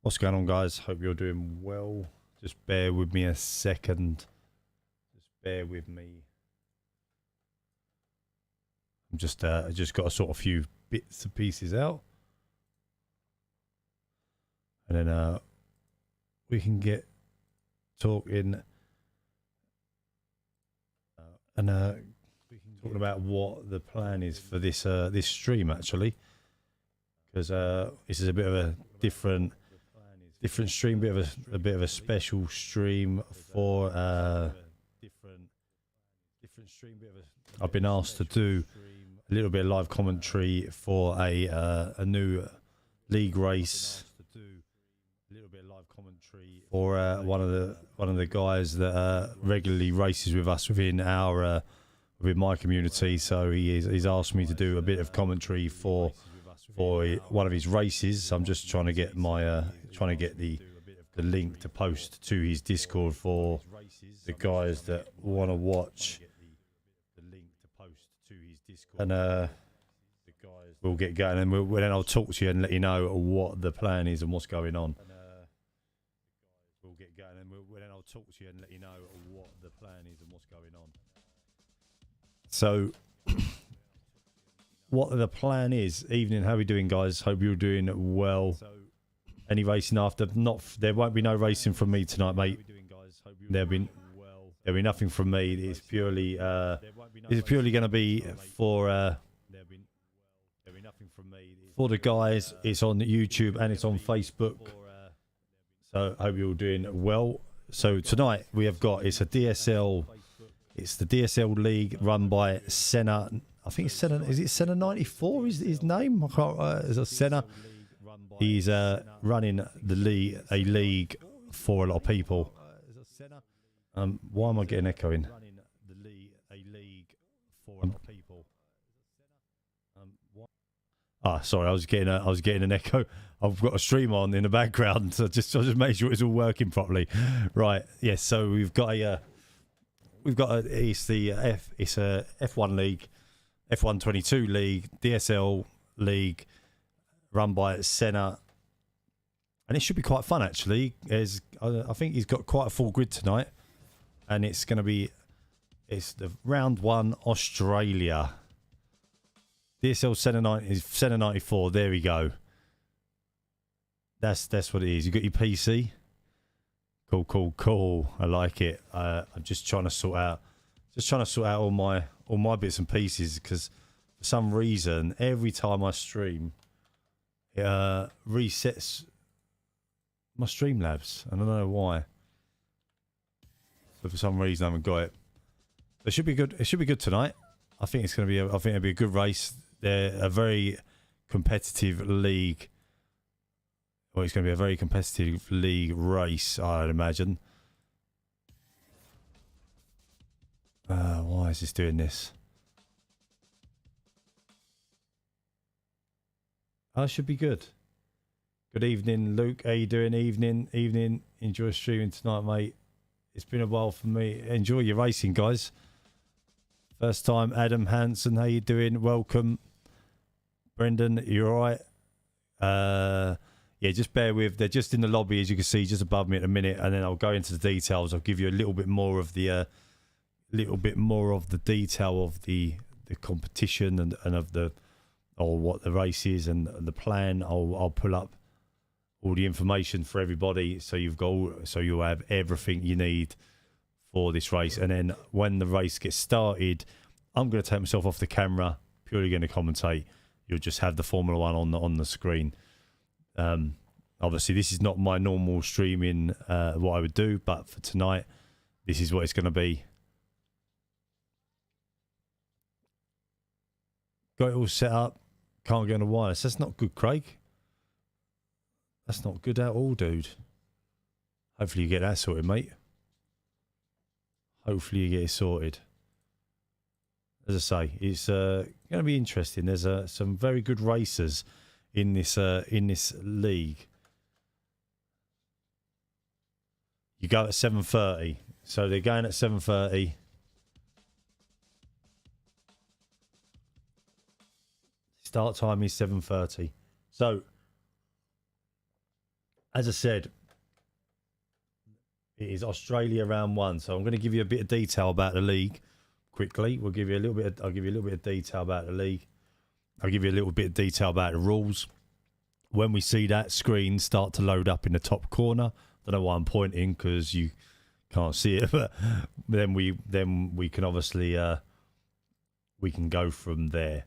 What's going on, guys? Hope you're doing well. Just bear with me a second. Just bear with me. I'm just got to sort a few bits and pieces out, and then we can get talking and talking about what the plan is for this this stream, actually, because this is a bit of a different stream, a bit of a special stream for I've been asked to do a little bit of live commentary for a new league race, or one of the guys that regularly races with us within our within my community. So he's asked me to do a bit of commentary for one of his races. So I'm just trying to get my the link to post to his Discord for the guys that want to watch, and we'll get going, and then I'll talk to you and let you know what the plan is and what's going on. So what the plan is, evening, how are we doing, guys? Hope you're doing well. Any racing after? There won't be no racing from me tonight, mate. There'll be nothing from me. It's purely going to be for the guys. It's on YouTube and it's on Facebook. So I hope you're all doing well. So tonight we have got, it's a DSL. It's the DSL league run by Senna. I think it's Senna. Is it Senna 94? Is his name? I can't. Is it Senna? He's running the league, a league for a lot of people. Why am I getting echoing? Sorry, I was getting an echo. I've got a stream on in the background, so just make sure it's all working properly. Right. Yes. So it's a F1 league, F1 22 league, DSL league, run by Senna, and it should be quite fun, actually. I think he's got quite a full grid tonight, and it's the round one Australia. DSL Senna 94. There we go. That's what it is. You got your PC. Cool. I like it. I'm just trying to sort out all my bits and pieces, because for some reason every time I stream, it resets my Streamlabs. I don't know why, but for some reason I haven't got it. It should be good. It should be good tonight. I think it'll be a good race. They're a very competitive league. Well, it's going to be a very competitive league race, I'd imagine. Why is this doing this? Oh, it should be good. Good evening, Luke. How you doing? Evening. Enjoy streaming tonight, mate. It's been a while for me. Enjoy your racing, guys. First time, Adam Hansen. How you doing? Welcome. Brendan, you all right? Yeah, just bear with. They're just in the lobby, as you can see, just above me at a minute, and then I'll go into the details. I'll give you a little bit more of the detail of the competition and of what the race is and the plan. I'll pull up all the information for everybody, so you'll have everything you need for this race. And then when the race gets started, I'm going to take myself off the camera, purely going to commentate. You'll just have the Formula One on the screen. Obviously this is not my normal streaming, what I would do, but for tonight this is what it's going to be. Got it all set up, can't get on the wireless. That's not good, Craig. That's not good at all, dude. Hopefully you get that sorted, mate. Hopefully you get it sorted. As I say, it's going to be interesting. There's some very good racers in this league. You go at 7:30, so they're going at 7:30. Start time is 7:30. So as I said, it is Australia round 1. So I'm going to give you a bit of detail about the league quickly. I'll give you a little bit of detail about the league. I'll give you a little bit of detail about the rules. When we see that screen start to load up in the top corner, I don't know why I'm pointing because you can't see it, but then we can obviously we can go from there.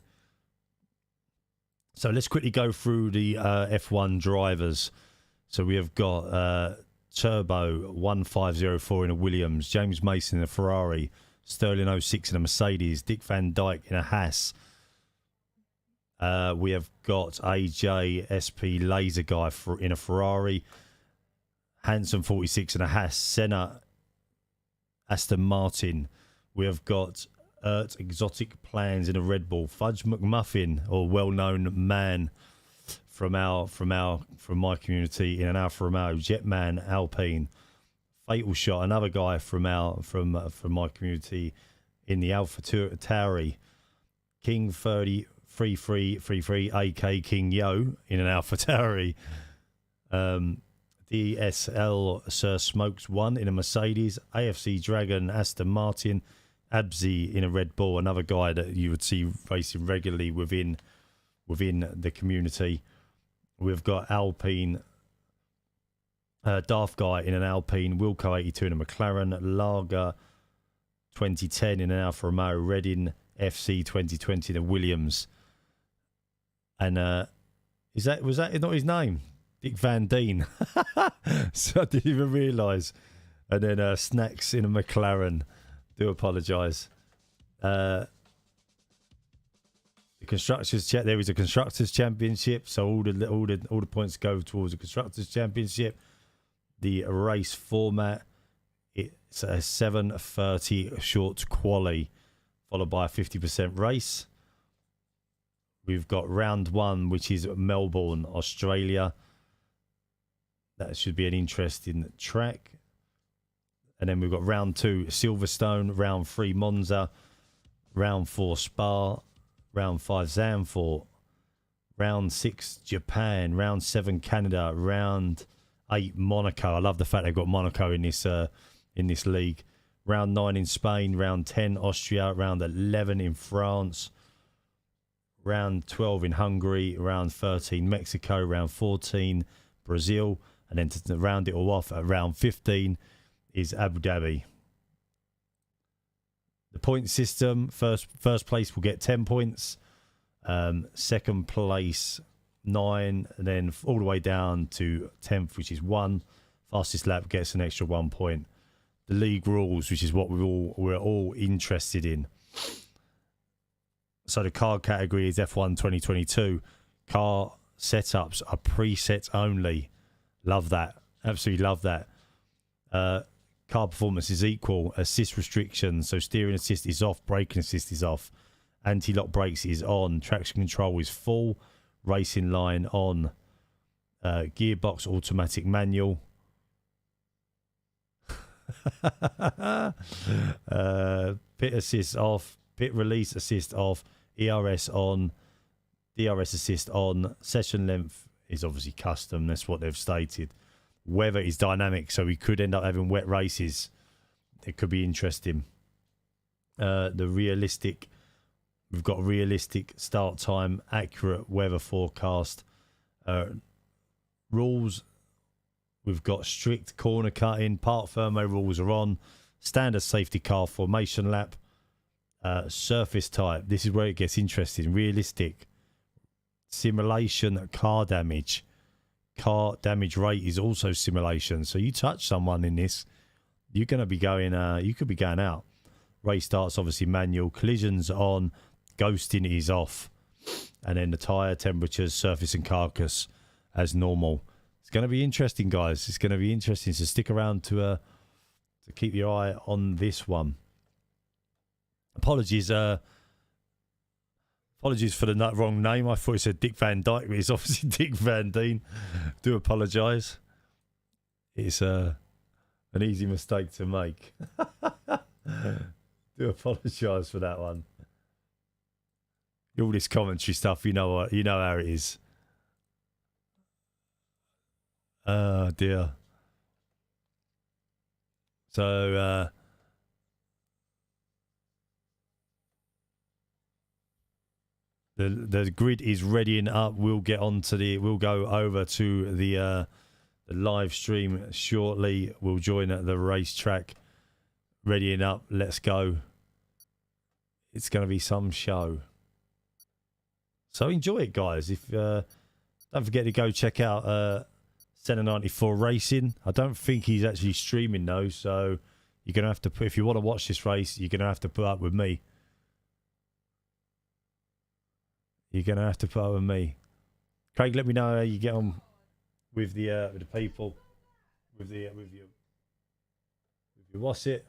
So let's quickly go through the F1 drivers. So we have got Turbo 1504 in a Williams, James Mason in a Ferrari, Sterling 06 in a Mercedes, Dick Van Dyke in a Haas. We have got AJ SP Laser Guy in a Ferrari, Hanson 46 in a Haas, Senna Aston Martin. We have got Exotic Plans in a Red Bull, Fudge McMuffin, or well-known man from my community in an Alfa Romeo, Jetman Alpine, Fatal Shot, another guy from my community in the Alpha Tauri, King 3333 AK King Yo in an Alpha Tauri, DSL Sir Smokes 1 in a Mercedes, AFC Dragon Aston Martin, Abzi in a Red Bull, another guy that you would see racing regularly within the community. We've got Alpine, Daft Guy in an Alpine, Wilco 82 in a McLaren, Lager 2010 in an Alfa Romeo, Redding FC 2020 in a Williams. And was that not his name? Dick Van Deen. So I didn't even realise. And then Snacks in a McLaren. Do apologise. The constructors there is a constructors championship, so all the points go towards the constructors championship. The race format, it's a 7:30 short quali, followed by a 50% race. We've got round 1, which is Melbourne, Australia. That should be an interesting track. And then we've got round 2, Silverstone, round 3, Monza, round 4, Spa, round 5, Zandvoort, round 6, Japan, round 7, Canada, round 8, Monaco. I love the fact they've got Monaco in this league. Round 9 in Spain, round 10, Austria, round 11 in France, round 12 in Hungary, round 13, Mexico, round 14, Brazil, and then to round it all off at round 15 is Abu Dhabi. The point system, first place will get 10 points, second place 9, and then all the way down to 10th, which is 1. Fastest lap gets an extra 1 point. The league rules, which is what we're all interested in. So the car category is F1 2022. Car setups are preset only. Love that. Absolutely love that. Car performance is equal. Assist restrictions. So steering assist is off. Braking assist is off. Anti-lock brakes is on. Traction control is full. Racing line on. Gearbox automatic manual. Pit assist off. Pit release assist off. ERS on. DRS assist on. Session length is obviously custom. That's what they've stated. Weather is dynamic, so we could end up having wet races. It could be interesting. We've got realistic start time, accurate weather forecast. Rules, we've got strict corner cutting, part firmware rules are on, standard safety car formation lap, surface type. This is where it gets interesting. Realistic, simulation, car damage. Car damage rate is also simulation. So you touch someone in this, you're going to be going, you could be going out. Race starts obviously manual, collisions on, ghosting is off, and then the tyre temperatures, surface and carcass as normal. It's going to be interesting, guys. It's going to be interesting. So stick around to keep your eye on this one. Apologies for the wrong name. I thought it said Dick Van Dyke, but it's obviously Dick Van Deen. Do apologise. It's an easy mistake to make. Do apologise for that one. All this commentary stuff, you know how it is. Oh dear. So the grid is readying up. We'll get on to we'll go over to the live stream shortly. We'll join at the racetrack. Readying up. Let's go. It's going to be some show. So enjoy it, guys. If don't forget to go check out Senna 94 Racing. I don't think he's actually streaming though, so you're gonna have to put, if you want to watch this race, you're gonna have to put up with me. You're gonna have to put up with me. Craig, let me know how you get on with the people, with your what's it?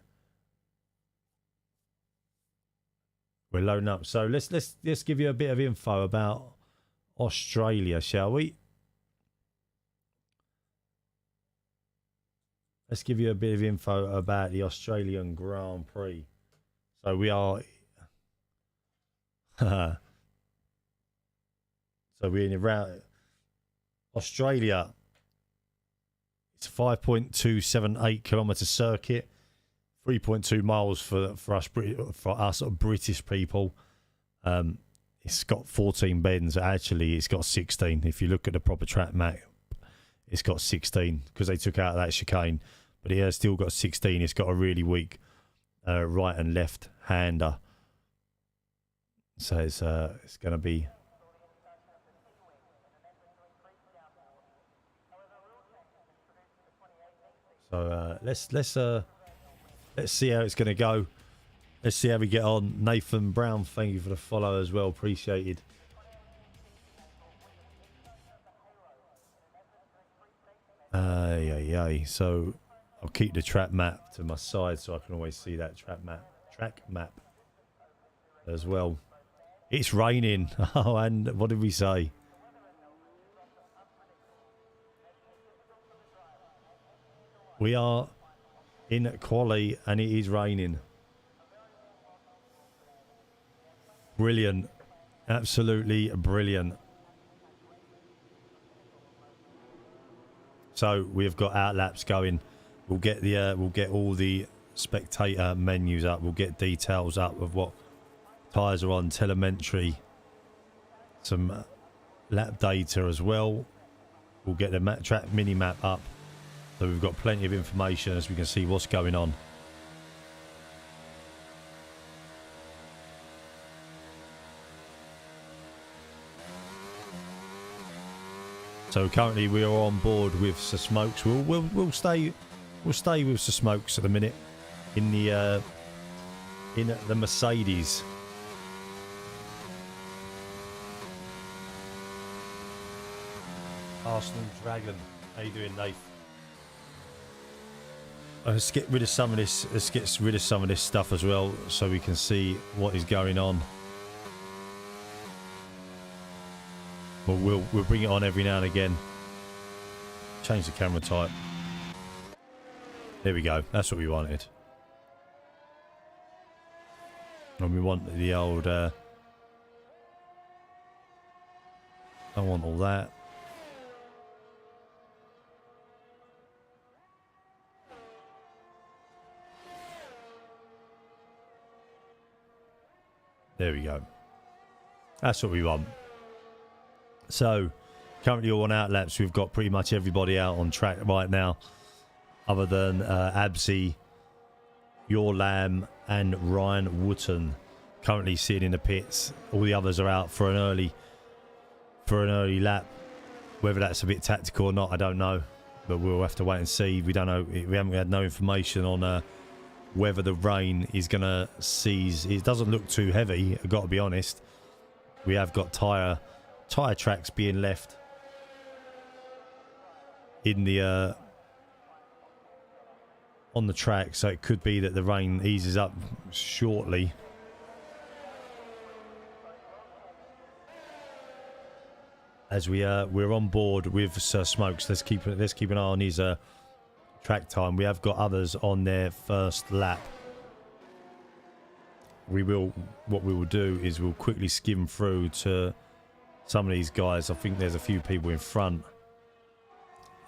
We're loading up. So let's give you a bit of info about Australia, shall we? Let's give you a bit of info about the Australian Grand Prix. So we are so we're in around Australia. It's a 5.278 kilometre circuit, 3.2 miles for us British people. It's got 14 bends. Actually, it's got 16. If you look at the proper track map, it's got 16 because they took out that chicane, but it has still got 16. It's got a really weak right and left hander, so it's going to be. So let's see how it's going to go. Let's see how we get on. Nathan Brown, thank you for the follow as well. Appreciated. So I'll keep the track map to my side so I can always see that track map as well. It's raining. Oh, and what did we say? We are in quali and it is raining. Brilliant. Absolutely brilliant. So we've got outlaps going. We'll get all the spectator menus up. We'll get details up of what tyres are on, telemetry, some lap data as well. We'll get the track mini map up. So we've got plenty of information as we can see what's going on. So currently we are on board with Sir Smokes. We'll stay with Sir Smokes at the minute in the Mercedes. Arsenal Dragon. How you doing, Nate? Let's get rid of some of this. Let's get rid of some of this stuff as well, so we can see what is going on. But we'll bring it on every now and again. Change the camera type. There we go. That's what we wanted. And we want the old. I want all that. There we go. That's what we want. So, currently all on outlaps, we've got pretty much everybody out on track right now, other than Absy, Your Lamb, and Ryan Wooten currently sitting in the pits. All the others are out for an early lap. Whether that's a bit tactical or not, I don't know, but we'll have to wait and see. We don't know. We haven't had no information on whether the rain is going to cease. It doesn't look too heavy, I've got to be honest. We have got tyre tracks being left in the on the track, so it could be that the rain eases up shortly. As we're on board with Sir Smokes. Let's keep an eye on his track time. We have got others on their first lap. What we will do is we'll quickly skim through to some of these guys. I think there's a few people in front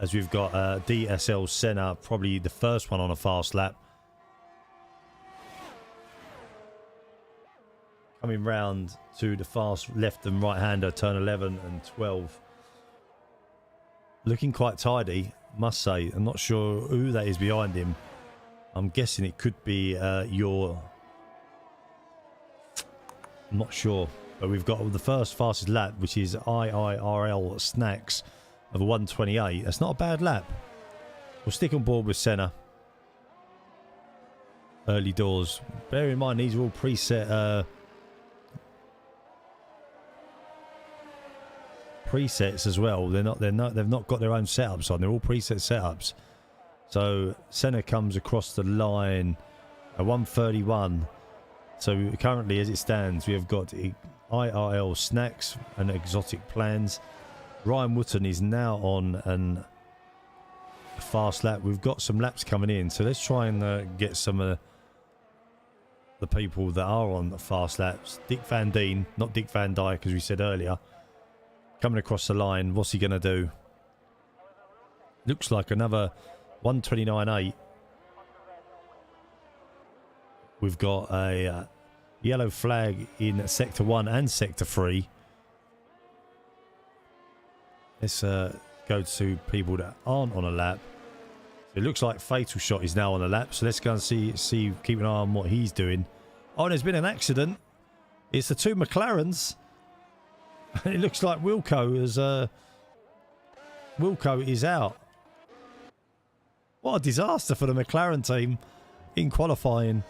as we've got DSL Senna, probably the first one on a fast lap. Coming round to the fast left and right hander, turn 11 and 12. Looking quite tidy, must say. I'm not sure who that is behind him. I'm guessing it could be I'm not sure. But we've got the first fastest lap, which is IIRL Snacks of a 128. That's not a bad lap. We'll stick on board with Senna. Early doors. Bear in mind, these are all preset presets as well. They've not got their own setups on. They're all preset setups. So Senna comes across the line at 131. So currently, as it stands, we have got IRL Snacks and Exotic Plans. Ryan Wootton is now on a fast lap. We've got some laps coming in, so let's try and get some of the people that are on the fast laps. Dick Van Dien, not Dick Van Dyke, as we said earlier, coming across the line. What's he going to do? Looks like another 129.8. We've got a yellow flag in Sector 1 and Sector 3. Let's go to people that aren't on a lap. It looks like Fatal Shot is now on a lap, so let's go and see, keep an eye on what he's doing. Oh, there's been an accident. It's the two McLarens. It looks like Wilco is out. What a disaster for the McLaren team in qualifying.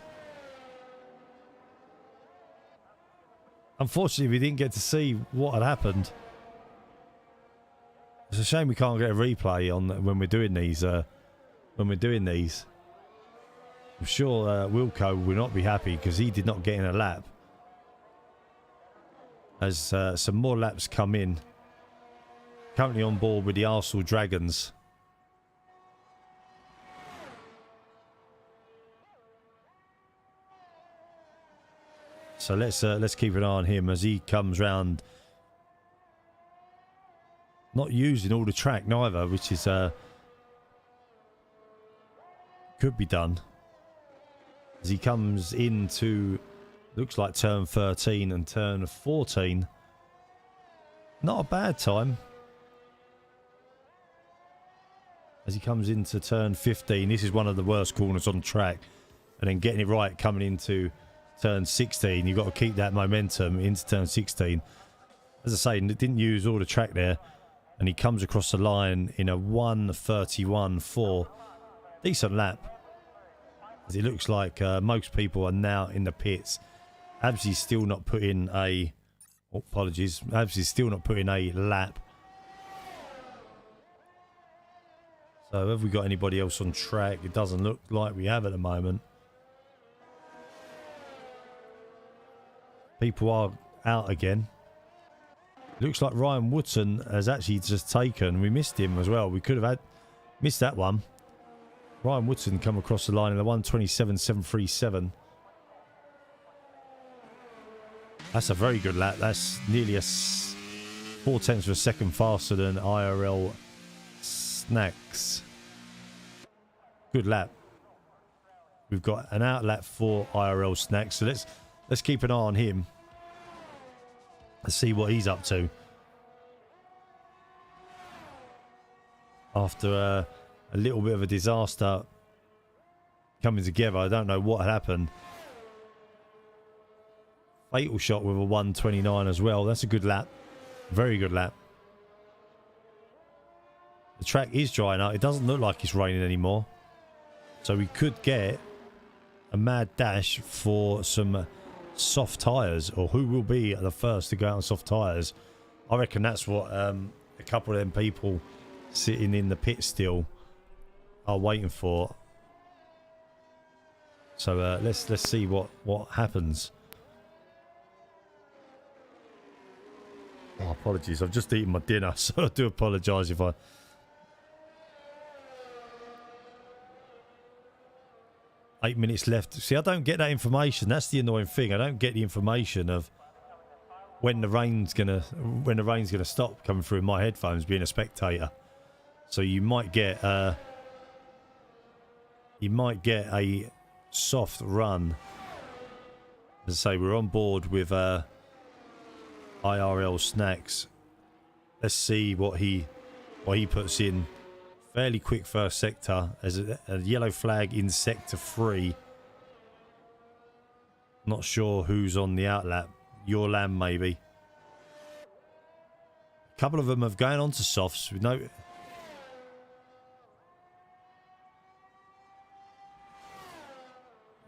Unfortunately, we didn't get to see what had happened. It's a shame we can't get a replay on when we're doing these. I'm sure Wilco will not be happy because he did not get in a lap. As some more laps come in. Currently on board with the Arsenal Dragons. So let's keep an eye on him as he comes round. Not using all the track neither, which is could be done. As he comes into, looks like turn 13 and turn 14. Not a bad time. As he comes into turn 15, this is one of the worst corners on track. And then getting it right coming into turn 16. You've got to keep that momentum into turn 16. As I say, didn't use all the track there. And he comes across the line in a 1:31.4. Decent lap. As it looks like most people are now in the pits. Absy's still not putting a... Oh, apologies. Absy's still not putting a lap. So have we got anybody else on track? It doesn't look like we have at the moment. People are out again. Looks like Ryan Wootton has actually just taken. We missed him as well. We could have missed that one. Ryan Wootton come across the line in the 1:27.737. That's a very good lap. That's nearly 4/10 of a second faster than IRL Snacks. Good lap. We've got an out lap for IRL Snacks. So let's keep an eye on him. Let's see what he's up to. After a little bit of a disaster coming together, I don't know what happened. Fatal Shot with a 1:29 as well. That's a good lap. Very good lap. The track is drying out. It doesn't look like it's raining anymore. So we could get a mad dash for some soft tyres, or who will be the first to go out on soft tyres. I reckon that's what a couple of them people sitting in the pit still are waiting for. So let's see what happens. Oh, apologies, I've just eaten my dinner, so I do apologise if I... 8 minutes left. See, I don't get that information. That's the annoying thing. I don't get the information of when the rain's gonna stop coming through my headphones being a spectator. So you might get a soft run. As I say, we're on board with IRL Snacks. Let's see what he puts in. Fairly quick first sector as a yellow flag in sector 3. Not sure who's on the outlap. Your Lamb maybe. A couple of them have gone on to softs. We know.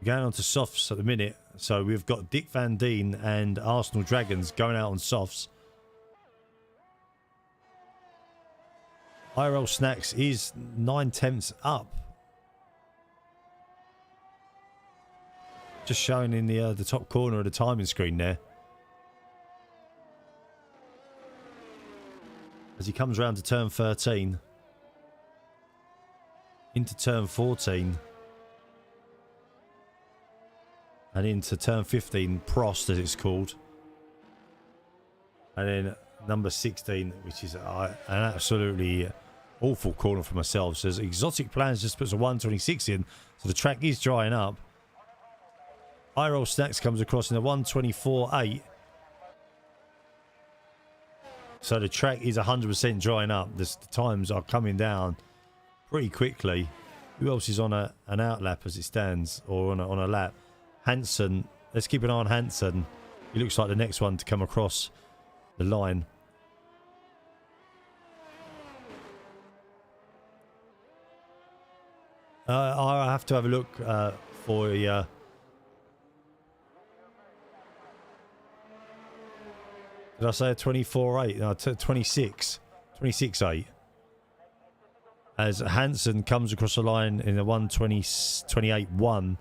Going on to softs at the minute. So we've got Dick Van Deen and Arsenal Dragons going out on softs. IRL Snacks is 9/10 up. Just showing in the top corner of the timing screen there. As he comes around to turn 13. Into turn 14. And into turn 15, Prost as it's called. And then number 16, which is an absolutely awful corner for myself. Says Exotic Plans just puts a 126 in, so the track is drying up. IRL Snacks comes across in a 124.8. So the track is 100% drying up. The times are coming down pretty quickly. Who else is on an outlap as it stands, or on a lap? Hansen. Let's keep an eye on Hansen. He looks like the next one to come across the line. I have to have a look for Did I say a 24.8? No, 26.8. As Hansen comes across the line in a 128.1.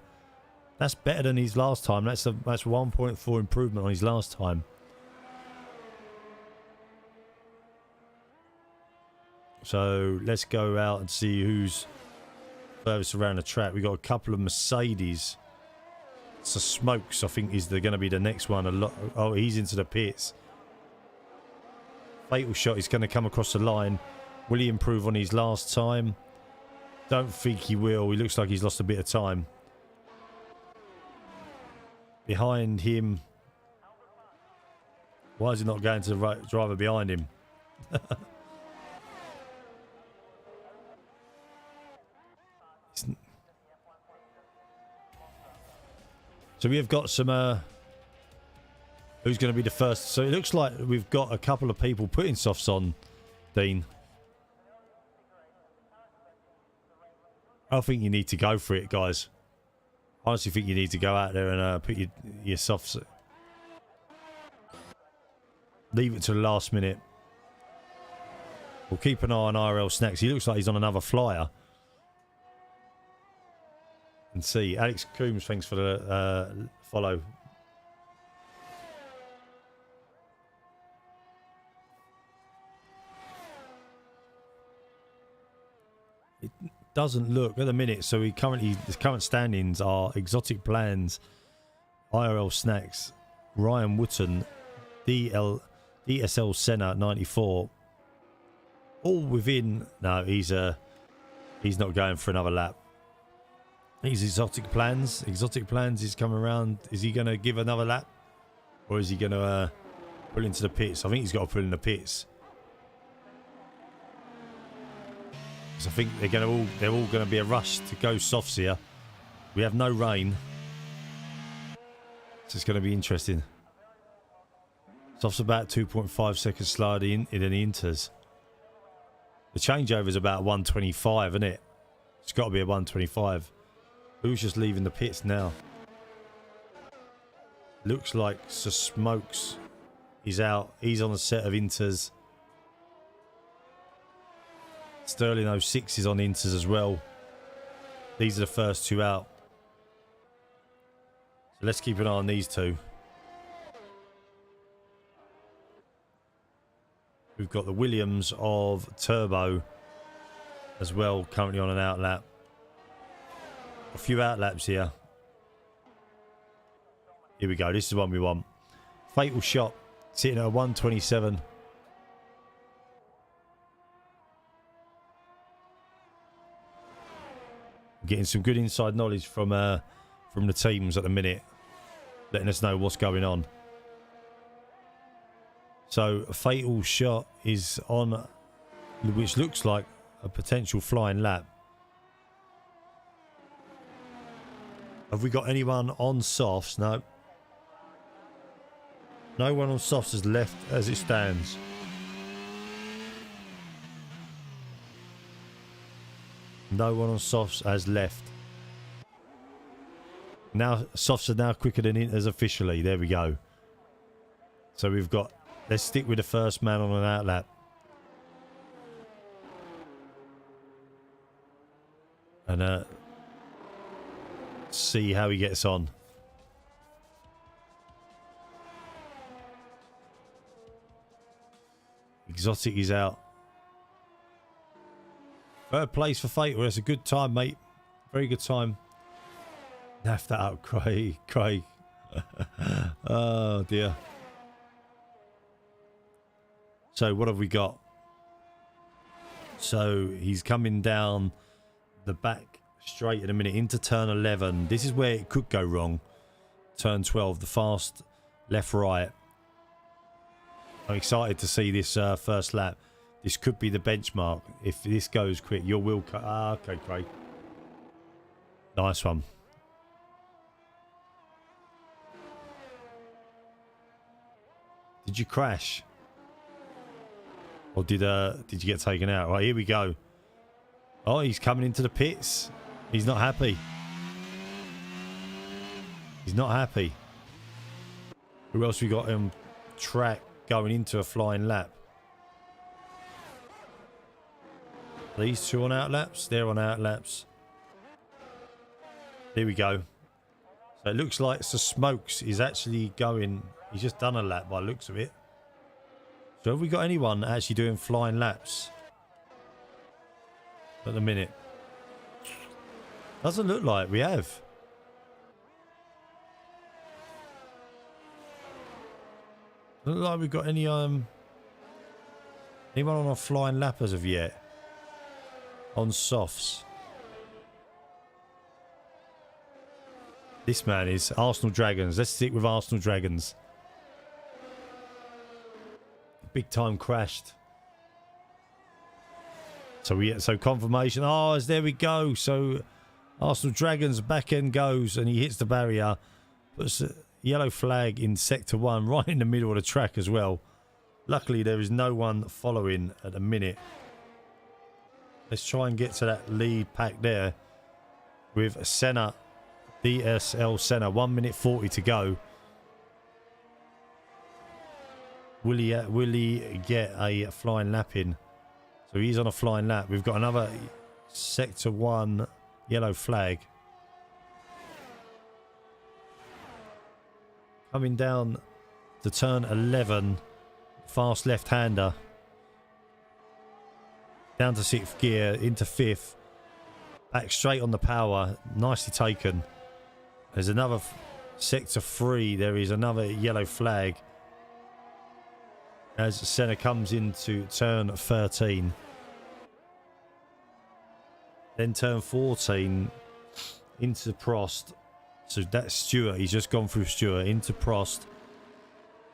That's better than his last time. That's 1.4 improvement on his last time. So let's go out and see who's furthest around the track. We've got a couple of Mercedes. So Smokes, I think, is going to be the next one. Oh, he's into the pits. Fatal Shot is going to come across the line. Will he improve on his last time? Don't think he will. He looks like he's lost a bit of time. Behind him. Why is he not going to the right driver behind him? So we have got some who's going to be the first. So it looks like we've got a couple of people putting softs on, Dean. I think you need to go for it, guys. I honestly think you need to go out there and put your softs. Leave it to the last minute. We'll keep an eye on IRL Snacks. He looks like he's on another flyer. And see. Alex Coombs, thanks for the follow. It doesn't look at the minute. So the current standings are Exotic Plans, IRL Snacks, Ryan Wooten, DSL Senna 94. All within. No, he's not going for another lap. He's Exotic Plans. Exotic Plans is coming around. Is he going to give another lap, or is he going to pull into the pits? I think he's got to pull in the pits. I think they're all going to be a rush to go softs here. We have no rain, so it's going to be interesting. Softs about 2.5 seconds slower than the inters. The changeover is about 125, isn't it? It's got to be a 125. Who's just leaving the pits now? Looks like Sir Smokes is out. He's on a set of inters. Sterling 06 is on inters as well. These are the first two out. So let's keep an eye on these two. We've got the Williams of Turbo as well, currently on an outlap. A few outlaps here. Here we go. This is the one we want. Fatal Shot sitting at a 127. Getting some good inside knowledge from the teams at the minute, letting us know what's going on. So a fatal shot is on, which looks like a potential flying lap. Have we got anyone on softs? No. No one on softs has left as it stands. No one on softs has left. Now softs are now quicker than inters officially. There we go. So we've got, let's stick with the first man on an outlap. And see how he gets on. Exotic is out. Third place for Fatal. That's a good time, mate. Very good time. Naff that up, Craig. Oh, dear. So, what have we got? So, he's coming down the back straight in a minute into turn 11. This is where it could go wrong. Turn 12, the fast left-right. I'm excited to see this first lap. This could be the benchmark. If this goes quick, your wheel cut. Ah, okay, Craig. Nice one. Did you crash? Or did you get taken out? Right, here we go. Oh, he's coming into the pits. He's not happy. He's not happy. Who else we got on track going into a flying lap? These two on outlaps. They're on outlaps. Here we go. So it looks like the Smokes is actually going. He's just done a lap by the looks of it. So have we got anyone actually doing flying laps at the minute? Doesn't look like we have. Doesn't look like we've got any anyone on a flying lap as of yet. On softs. This man is Arsenal Dragons. Let's stick with Arsenal Dragons. Big time crashed. So confirmation. Oh, there we go. So Arsenal Dragons back end goes and he hits the barrier. Puts a yellow flag in sector 1 right in the middle of the track as well. Luckily there is no one following at the minute. Let's try and get to that lead pack there with Senna, DSL Senna. 1 minute 40 to go. Will he get a flying lap in? So he's on a flying lap. We've got another sector 1 yellow flag. Coming down to turn 11. Fast left-hander. Down to 6th gear, into 5th. Back straight on the power. Nicely taken. There's another sector 3. There is another yellow flag. As Senna comes into turn 13. Then turn 14. Into Prost. So that's Stewart. He's just gone through Stewart. Into Prost.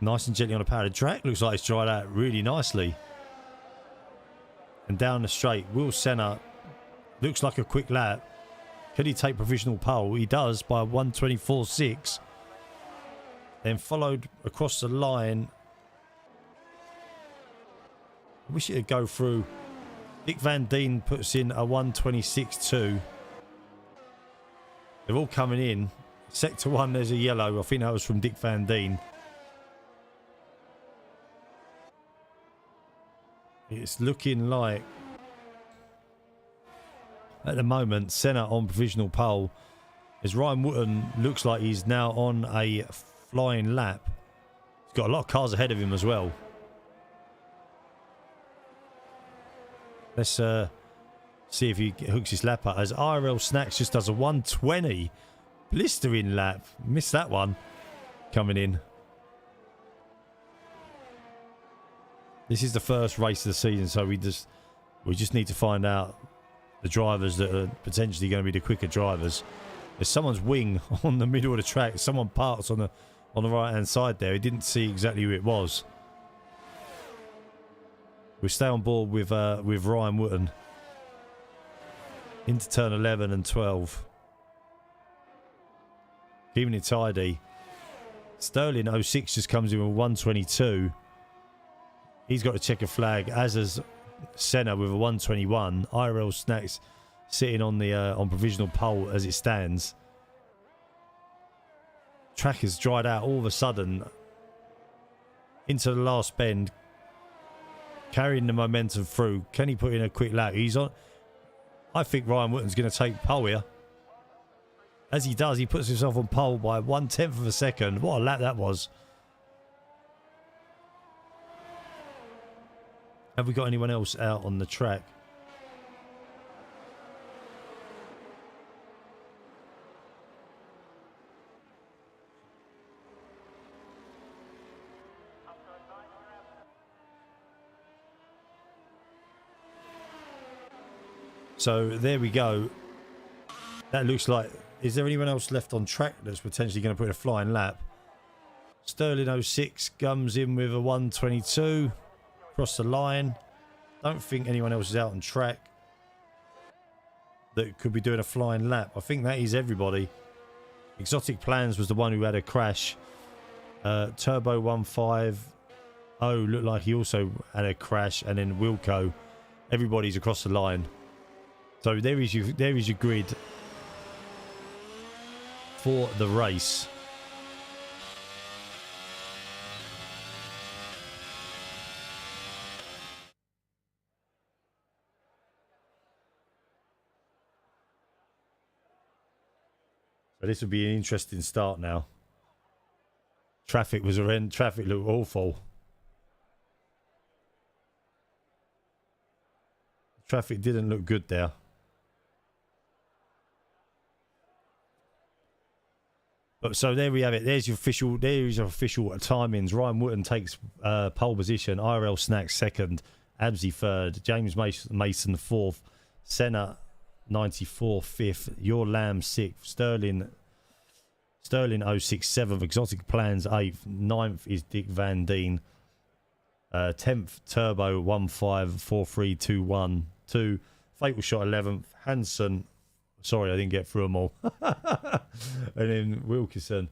Nice and gently on the power. The track looks like it's dried out really nicely. And down the straight, Will Senna looks like a quick lap. Can he take provisional pole? He does by 1:24.6. Then followed across the line. I wish it'd go through. Dick Van Dien puts in a 1:26.2. They're all coming in. Sector 1, there's a yellow. I think that was from Dick Van Dien. It's looking like, at the moment, Senna on provisional pole. As Ryan Wotton looks like he's now on a flying lap. He's got a lot of cars ahead of him as well. Let's see if he hooks his lap up. As IRL Snacks just does a 1:20 blistering lap. Missed that one coming in. This is the first race of the season, so we just need to find out the drivers that are potentially going to be the quicker drivers. There's someone's wing on the middle of the track. Someone parks on the right hand side there. He didn't see exactly who it was. We'll stay on board with Ryan Wotton into turn 11 and 12. Keeping it tidy. Sterling 06 just comes in with 122. He's got a checker flag, as has Senna with a 121. IRL Snacks sitting on the on provisional pole as it stands. Track has dried out all of a sudden into the last bend, carrying the momentum through. Can he put in a quick lap? He's on. I think Ryan Wotton's going to take pole here. As he does, he puts himself on pole by 1/10 of a second. What a lap that was. Have we got anyone else out on the track? So there we go. That looks like... Is there anyone else left on track that's potentially going to put a flying lap? Sterling 06 comes in with a 122. Across the line. Don't think anyone else is out on track that could be doing a flying lap. I think that is everybody. Exotic Plans was the one who had a crash. Turbo 150 looked like he also had a crash. And then Wilco. Everybody's across the line. So there is your grid for the race. So this will be an interesting start now. Traffic was horrendous. Traffic looked awful. Traffic didn't look good there. But so there we have it. There's your official. There is your official timings. Ryan Wotton takes pole position. IRL Snacks second. Absy third. James Mason fourth. Senna 94 fifth. Your Lamb sixth. Sterling 06 seventh. Exotic Plans eighth. Ninth is Dick Van Deen. 10th Turbo 154321 Fatal Shot 11th. Hanson. Sorry, I didn't get through them all. And then Wilkinson.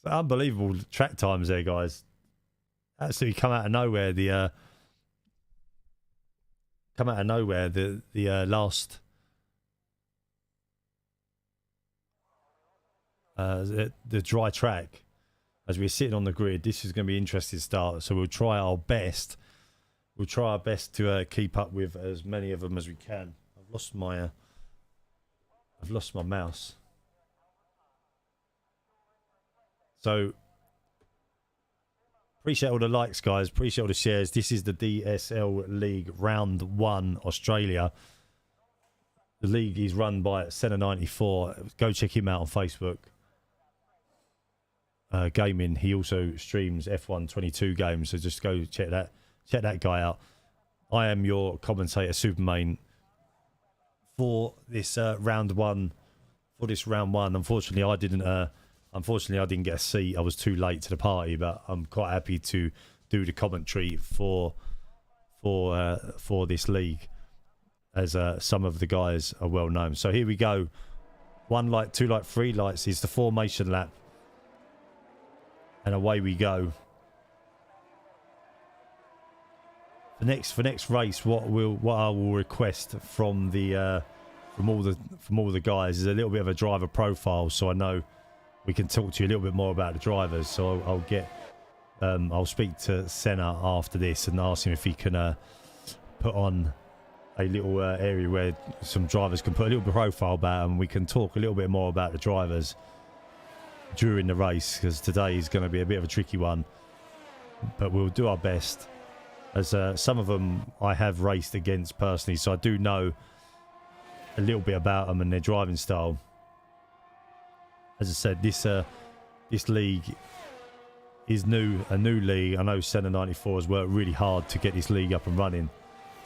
Unbelievable track times there, guys. Absolutely come out of nowhere. The last the dry track. As we're sitting on the grid, this is going to be an interesting start. So we'll try our best. We'll try our best to keep up with as many of them as we can. I've lost my mouse. So appreciate all the likes, guys. Appreciate all the shares. This is the DSL League Round 1 Australia. The league is run by Senna94. Go check him out on Facebook. Gaming. He also streams F1 22 games, so just go check that guy out. I am your commentator, SuperMayne, for this round one. Unfortunately, I didn't get a seat. I was too late to the party, but I'm quite happy to do the commentary for this league, as some of the guys are well known. So here we go. 1 light, 2 light, 3 lights is the formation lap. And away we go. For next race, what I will request from all the guys is a little bit of a driver profile, so I know we can talk to you a little bit more about the drivers. So I'll speak to Senna after this and ask him if he can put on a little area where some drivers can put a little bit of profile about them. We can talk a little bit more about the drivers during the race, because today is going to be a bit of a tricky one, but we'll do our best, as some of them I have raced against personally, so I do know a little bit about them and their driving style. As I said, this league is a new league. I know Senna94 has worked really hard to get this league up and running,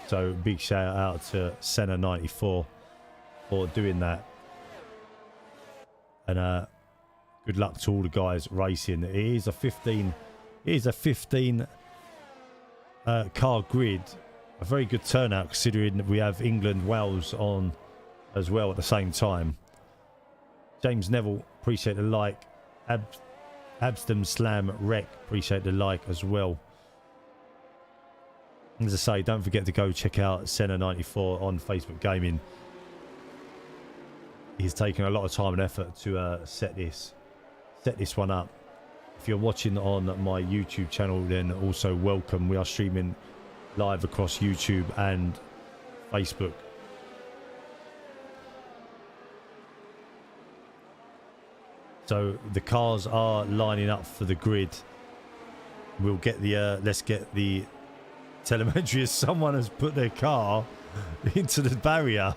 So big shout out to Senna94 for doing that. And good luck to all the guys racing. It is a 15 car grid. A very good turnout considering that we have England, Wales on as well at the same time. James Neville, appreciate the like. Abstam Slam Rec, appreciate the like as well. As I say, don't forget to go check out Senna94 on Facebook Gaming. He's taken a lot of time and effort to set this one up. If you're watching on my YouTube channel, then also welcome. We are streaming live across YouTube and Facebook. So the cars are lining up for the grid. We'll get the let's get the telemetry as someone has put their car into the barrier.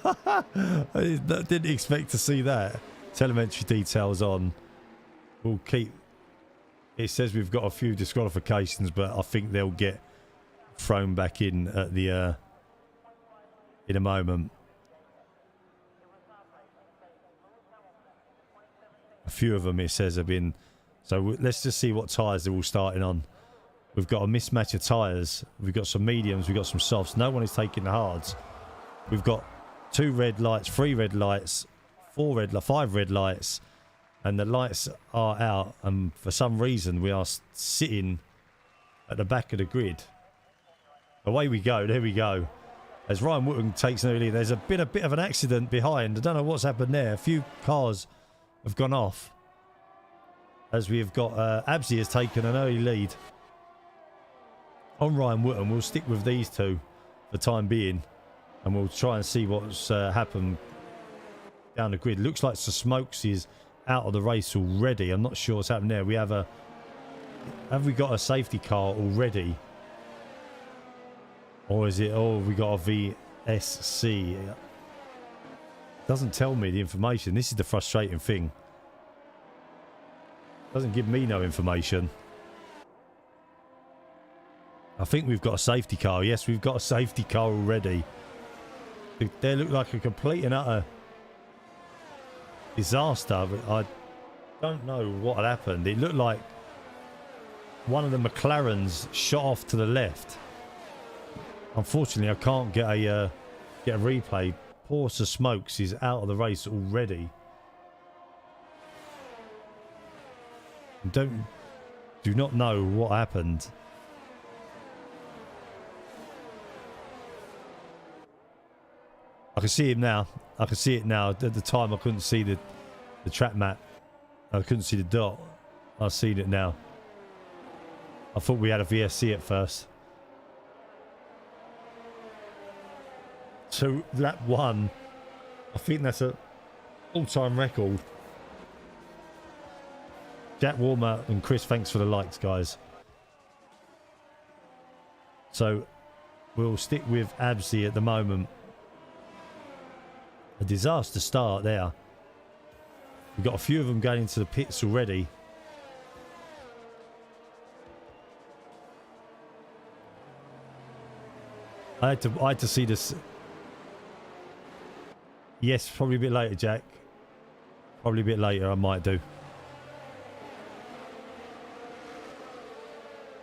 I didn't expect to see that. Telemetry details on. We'll keep. It says we've got a few disqualifications, but I think they'll get thrown back in at the in a moment. A few of them, it says, have been. So let's just see what tyres they're all starting on. We've got a mismatch of tyres. We've got some mediums. We've got some softs. No one is taking the hards. We've got 2 red lights, 3 red lights, 5 red lights, and the lights are out. And for some reason, we are sitting at the back of the grid. Away we go. There we go. As Ryan Wootton takes an early, there's been a bit of an accident behind. I don't know what's happened there. A few cars have gone off. As we have got Absy has taken an early lead on Ryan Wootton. We'll stick with these two for the time being, and we'll try and see what's happened down the grid. Looks like Sir Smokes is out of the race already. I'm not sure what's happened there. We have we got a safety car already, or is it? Oh, we got a VSC. Doesn't tell me the information. This is the frustrating thing. Doesn't give me no information. I think we've got a safety car. Yes, we've got a safety car already. They look like a complete and utter disaster. I don't know what had happened. It looked like one of the McLarens shot off to the left. Unfortunately, I can't get a replay. Poor Sir Smokes is out of the race already. Do not know what happened. I can see him now. I can see it now. At the time, I couldn't see the track map. I couldn't see the dot. I've seen it now. I thought we had a VSC at first. So lap 1, I think that's a all-time record. Jack Warmer and Chris, thanks for the likes, guys. So we'll stick with Absy at the moment. A disaster start there. We've got a few of them going into the pits already. I had to see this. Yes, probably a bit later, Jack. Probably a bit later, I might do.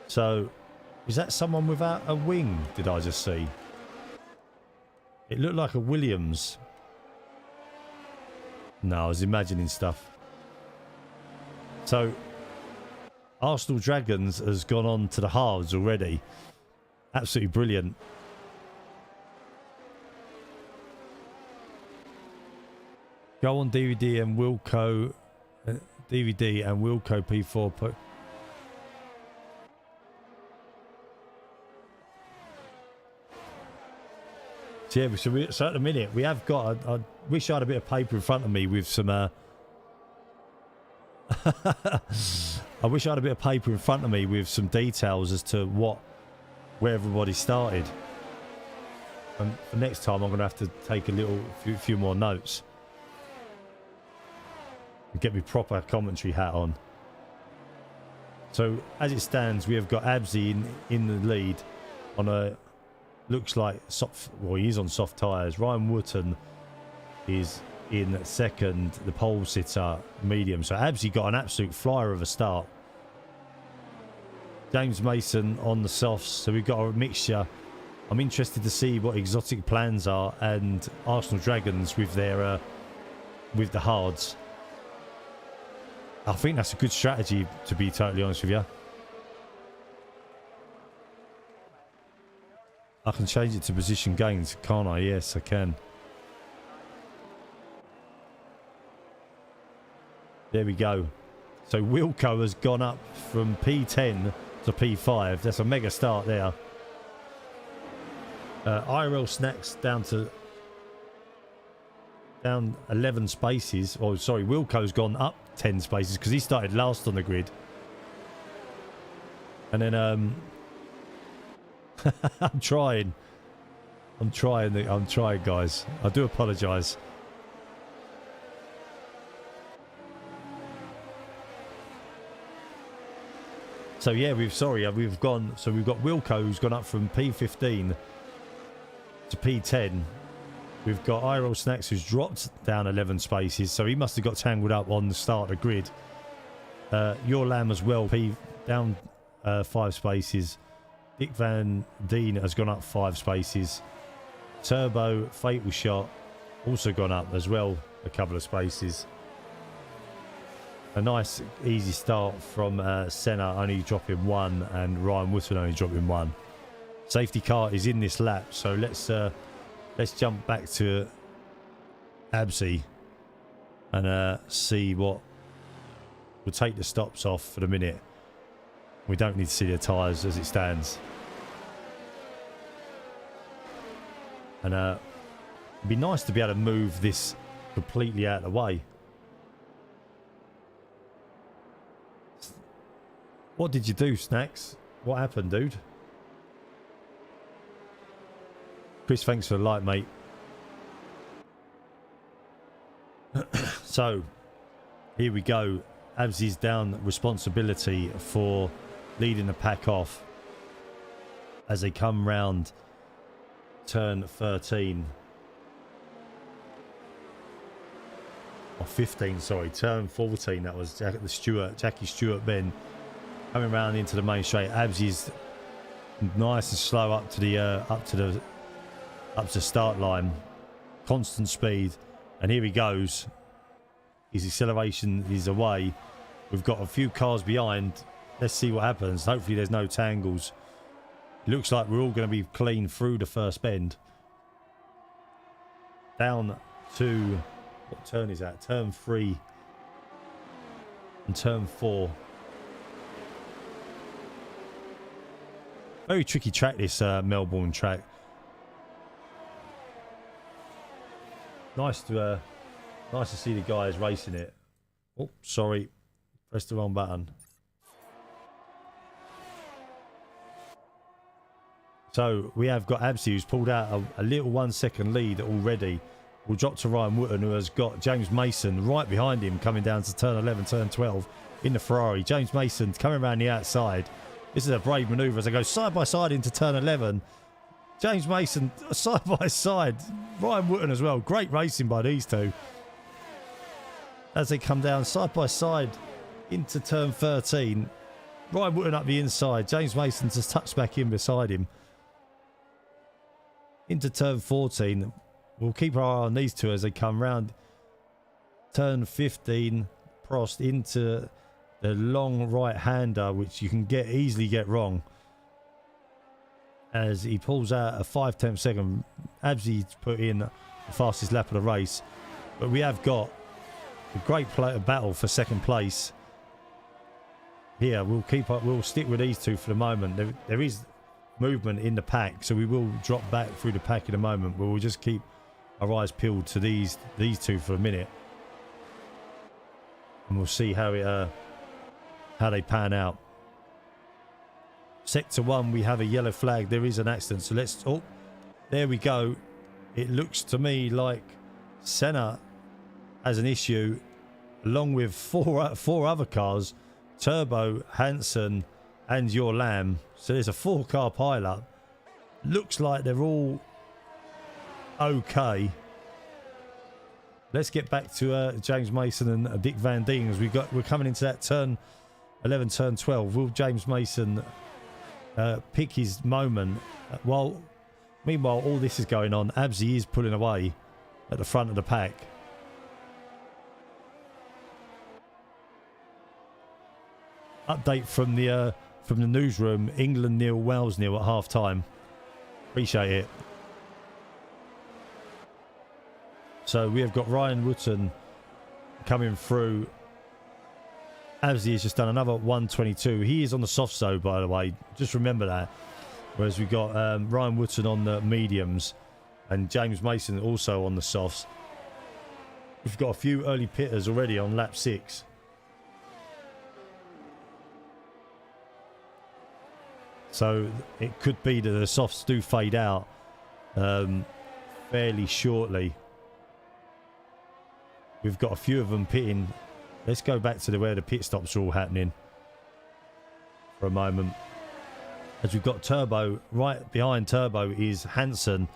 So, is that someone without a wing, did I just see? It looked like a Williams. No, I was imagining stuff. So, Arsenal Dragons has gone on to the halves already. Absolutely brilliant. Go on DVD and Wilco P4. So yeah, so at the minute we have got. I wish I had a bit of paper in front of me with some. I wish I had a bit of paper in front of me with some details as to where everybody started. And for next time, I'm going to have to take a few more notes. Get me proper commentary hat on. So as it stands, we have got Absy in the lead on a looks like soft. Well, he is on soft tyres. Ryan Wooten is in second. The pole sitter medium. So Absy got an absolute flyer of a start. James Mason on the softs. So we've got a mixture. I'm interested to see what Exotic Plans are and Arsenal Dragons with their with the hards. I think that's a good strategy, to be totally honest with you. I can change it to position gains, can't I? Yes, I can. There we go. So Wilco has gone up from P10 to P5. That's a mega start there. IRL Snacks down 11 spaces. Oh, sorry, Wilco's gone up 10 spaces because he started last on the grid. And then I'm trying, guys. I do apologise. So yeah, we've got Wilco who's gone up from P15 to P10. We've got IRL Snacks who's dropped down 11 spaces, so he must have got tangled up on the start of the grid. Your Lamb as well, P down 5 spaces. Dick Van Deen has gone up 5 spaces. Turbo Fatal Shot also gone up as well a couple of spaces. A nice easy start from Senna only dropping 1 and Ryan Wootton only dropping 1. Safety car is in this lap, so let's jump back to Absy and see what. We'll take the stops off for the minute. We don't need to see the tyres as it stands. And it'd be nice to be able to move this completely out of the way. What did you do, Snacks? What happened, dude? Chris, thanks for the like, mate. So, here we go. Absy's down responsibility for leading the pack off as they come round turn 13. Or 15, sorry. Turn 14, that was Jackie Stewart Ben. Coming round into the main straight. Absy's nice and slow up to the start line. Constant speed. And here he goes. His acceleration is away. We've got a few cars behind. Let's see what happens. Hopefully there's no tangles. It looks like we're all going to be clean through the first bend. Down to... What turn is that? Turn 3 and turn 4. Very tricky track, this Melbourne track. Nice to see the guys racing it. Oh, sorry. Pressed the wrong button. So we have got Absy, who's pulled out a little 1 second lead already. We'll drop to Ryan Wooten, who has got James Mason right behind him coming down to turn 11, turn 12 in the Ferrari. James Mason coming around the outside. This is a brave manoeuvre as they go side by side into turn 11. James Mason side by side. Ryan Wooten as well. Great racing by these two. As they come down side by side into turn 13. Ryan Wooten up the inside. James Mason just tucks back in beside him. Into turn 14. We'll keep our eye on these two as they come round. Turn 15. Prost into the long right-hander, which you can easily get wrong. As he pulls out a 5/10 second. Absy's put in the fastest lap of the race. But we have got a great battle for second place. Here, we'll stick with these two for the moment. There is movement in the pack, so we will drop back through the pack in a moment, but we'll just keep our eyes peeled to these two for a minute. And we'll see how they pan out. Sector 1, we have a yellow flag. There is an accident. So oh, there we go. It looks to me like Senna has an issue, along with four other cars, Turbo, Hansen, and Your Lamb. So there's a 4-car pileup. looks like they're all okay. Let's get back to James Mason and Dick Van Dien, as we're coming into that turn 11, turn 12. Will James Mason pick his moment? Meanwhile, all this is going on. Abzi is pulling away at the front of the pack. Update from the newsroom: England 0, Wales 0 at half time. Appreciate it. So we have got Ryan Wootton coming through. Abzi has just done another 122. He is on the soft zone, by the way. Just remember that. Whereas we got Ryan Wootton on the mediums and James Mason also on the softs. We've got a few early pitters already on lap 6. So it could be that the softs do fade out fairly shortly. We've got a few of them pitting. Let's go back to where the pit stops are all happening for a moment. As we've got Turbo, right behind Turbo is Hansen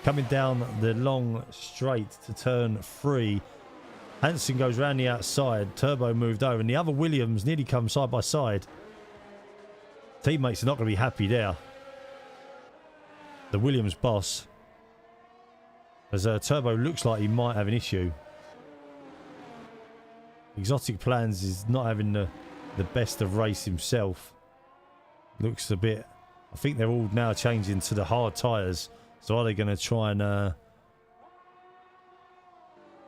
coming down the long straight to turn 3. Hansen goes round the outside. Turbo moved over, and the other Williams nearly come side by side. Teammates are not going to be happy there. The Williams boss, as Turbo looks like he might have an issue. Exotic Plans is not having the best of race himself. Looks a bit... I think they're all now changing to the hard tyres. So are they going to try and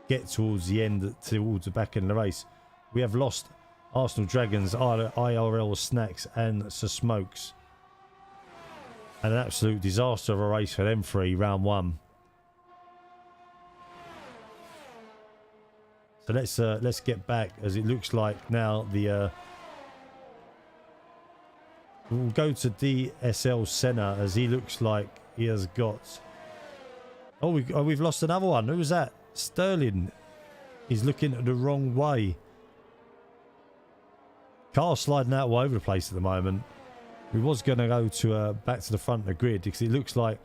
get towards the end, towards the back end of the race? We have lost Arsenal Dragons, IRL Snacks and Sir Smokes. And an absolute disaster of a race for them three, round 1. So let's get back, as it looks like now the we'll go to DSL Senna, as he looks like he has got... we've lost another one. Who was that? Sterling. He's looking the wrong way. Car sliding out all over the place at the moment. We was going to go to back to the front of the grid, because it looks like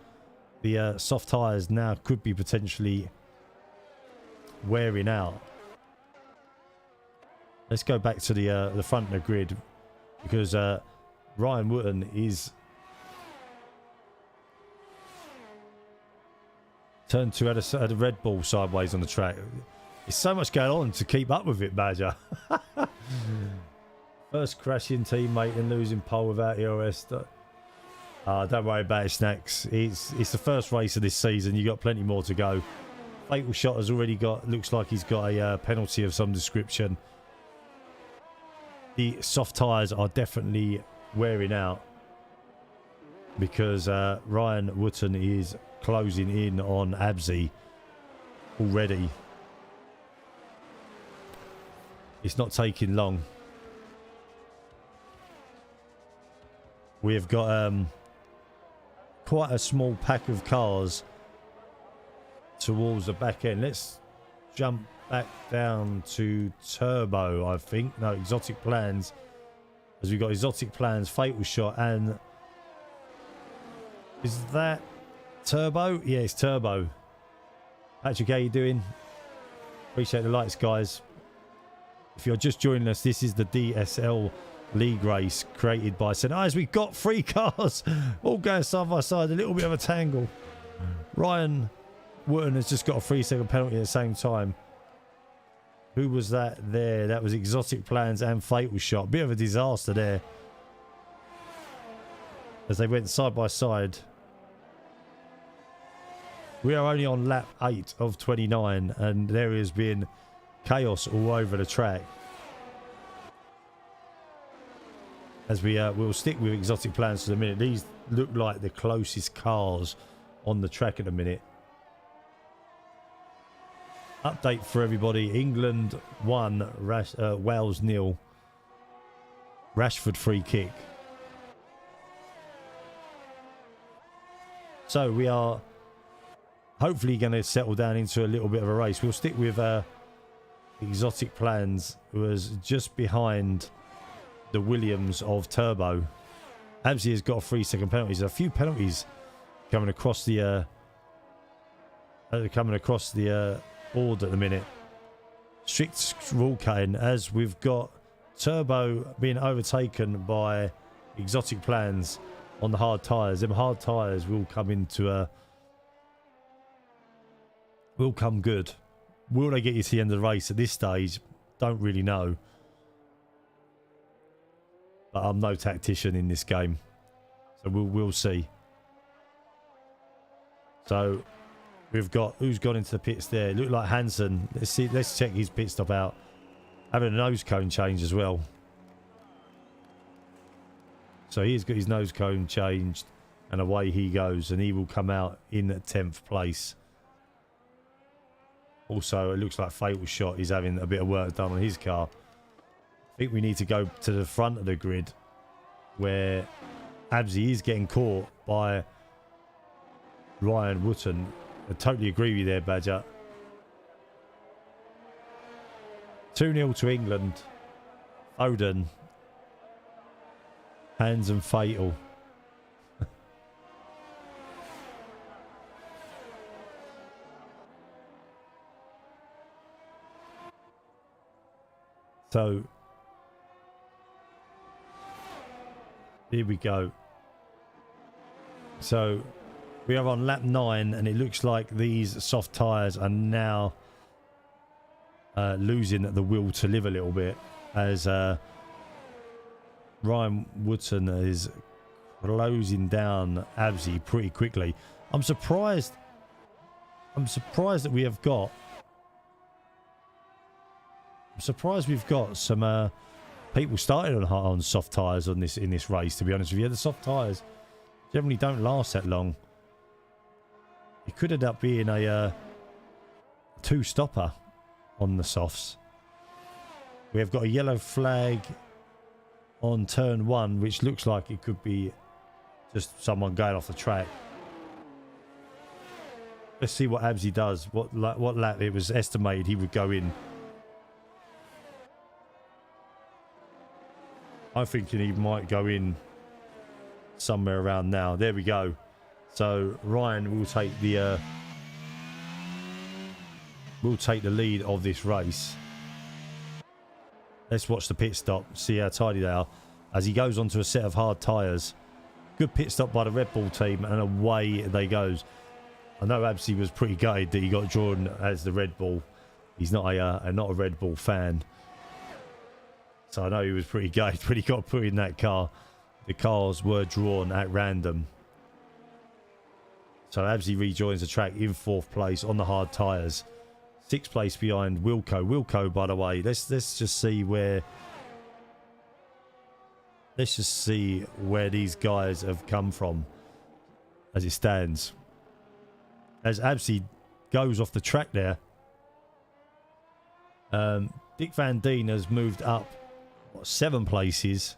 the soft tyres now could be potentially wearing out. Let's go back to the front of the grid, because Ryan Wootton is turned to at a Red Bull sideways on the track. There's so much going on to keep up with it, Badger. First crashing teammate and losing pole without ERS. Don't worry about it, Snacks. It's the first race of this season. You got plenty more to go. Fatal Shot has already got... Looks like he's got a penalty of some description. The soft tyres are definitely wearing out, because Ryan Wootton is closing in on Abzi already. It's not taking long. We have got quite a small pack of cars towards the back end. Let's jump back down to Turbo, I think. No, Exotic Plans. As we've got Exotic Plans, Fatal Shot, and... Is that Turbo? Yeah, it's Turbo. Patrick, how you doing? Appreciate the likes, guys. If you're just joining us, this is the DSL League race created by Senais. We've got 3 cars all going side by side. A little bit of a tangle. Ryan Wootton has just got a 3-second penalty at the same time. Who was that there? That was Exotic Plans and Fatal Shot. Bit of a disaster there, as they went side by side. We are only on lap 8 of 29, and there has been chaos all over the track. As we'll stick with Exotic Plans for the minute. These look like the closest cars on the track at the minute. Update for everybody: England 1, Wales 0. Rashford free kick. So we are hopefully going to settle down into a little bit of a race. We'll stick with Exotic Plans, who was just behind the Williams of Turbo. Abzi has got a 3-second penalty. There's a few penalties coming across the board at the minute. Strict rule cutting as we've got Turbo being overtaken by Exotic Plans on the hard tyres. Them hard tyres will come into will come good. Will they get you to the end of the race at this stage? Don't really know. But I'm no tactician in this game, so we'll see. So we've got who's gone into the pits there. It looked like Hansen. Let's check his pit stop out. Having a nose cone change as well. So he's got his nose cone changed, and away he goes, and he will come out in 10th place. Also, it looks like Fatal Shot is having a bit of work done on his car. I think we need to go to the front of the grid where Absy is getting caught by Ryan Wooten. I totally agree with you there, Badger. 2-0 to England. Foden. Hands and Fatal. So here we go. So we are on lap 9, and it looks like these soft tyres are now losing the will to live a little bit as Ryan Woodson is closing down Absy pretty quickly. I'm surprised that we have got. I'm surprised we've got some people started on soft tyres in this race. To be honest with you, the soft tyres generally don't last that long. It could end up being a 2-stopper on the softs. We have got a yellow flag on turn 1, which looks like it could be just someone going off the track. Let's see what Absy does. What lap it was estimated he would go in. I'm thinking he might go in somewhere around now. There we go. So Ryan will take the lead of this race. Let's watch the pit stop, see how tidy they are as he goes onto a set of hard tyres. Good pit stop by the Red Bull team, and away they goes. I know Absy was pretty gutted that he got drawn as the Red Bull. He's not a Red Bull fan. So I know he was pretty gutted when he got put in that car. The cars were drawn at random. So Absy rejoins the track in 4th place on the hard tyres. 6th place behind Wilco. Wilco, by the way, let's just see where these guys have come from as it stands. As Absy goes off the track there, Dick Van Dien has moved up 7 places.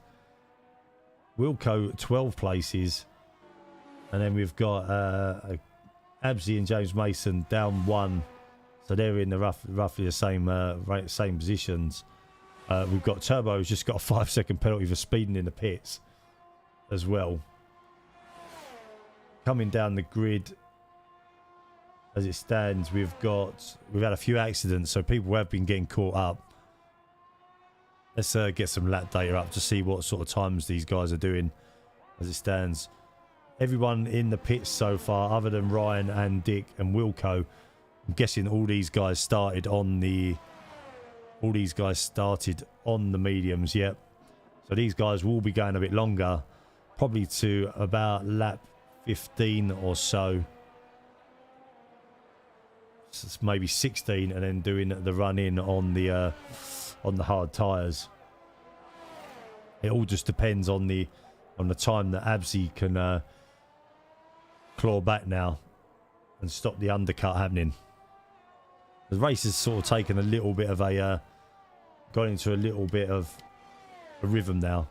Wilco 12 places, and then we've got Absy and James Mason down 1, so they're in the roughly the same positions. We've got Turbo, who's just got a 5-second penalty for speeding in the pits as well. Coming down the grid as it stands, we've had a few accidents, so people have been getting caught up. Let's get some lap data up to see what sort of times these guys are doing as it stands. Everyone in the pits so far, other than Ryan and Dick and Wilco, I'm guessing all these guys started on the mediums. Yep. So these guys will be going a bit longer, probably to about lap 15 or so. So it's maybe 16, and then doing the run in on the hard tyres. It all just depends on the time that Absy can claw back now and stop the undercut happening. The race has sort of taken a little bit of got into a little bit of a rhythm now.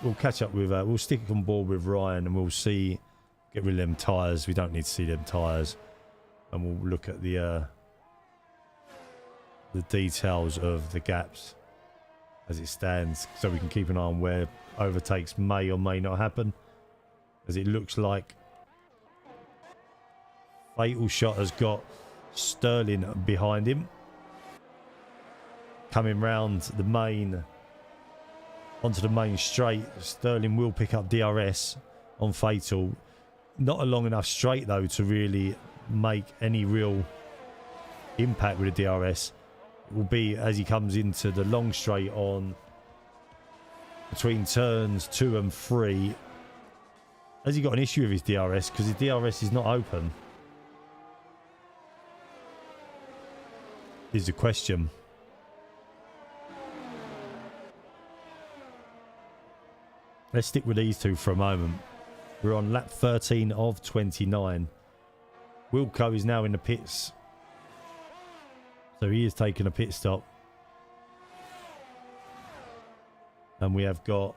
We'll catch up with we'll stick on board with Ryan, and we'll see, get rid of them tyres. We don't need to see them tyres, and we'll look at the details of the gaps as it stands, so we can keep an eye on where overtakes may or may not happen, as it looks like Fatal shot has got Sterling behind him. Coming round the main, onto the main straight. Sterling will pick up DRS on Fatal. Not a long enough straight though to really make any real impact with the DRS. It will be as he comes into the long straight on between turns 2 and 3. Has he got an issue with his DRS? Because his DRS is not open. Is the question. Let's stick with these two for a moment. We're on lap 13 of 29. Wilco is now in the pits. So he is taking a pit stop. And we have got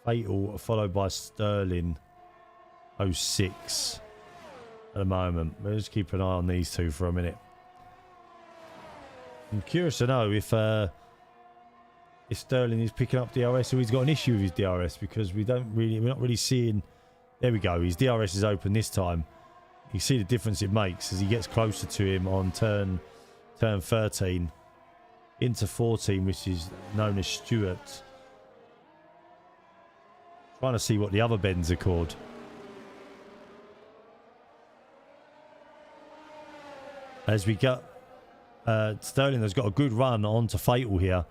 Fatal followed by Sterling 06 at the moment. We'll just keep an eye on these two for a minute. I'm curious to know if Sterling is picking up DRS or he's got an issue with his DRS, because we're not really seeing. There we go, his DRS is open this time. You see the difference it makes as he gets closer to him on turn 13 into 14, which is known as Stewart. Trying to see what the other bends are called. As we got Sterling has got a good run onto Fatal here.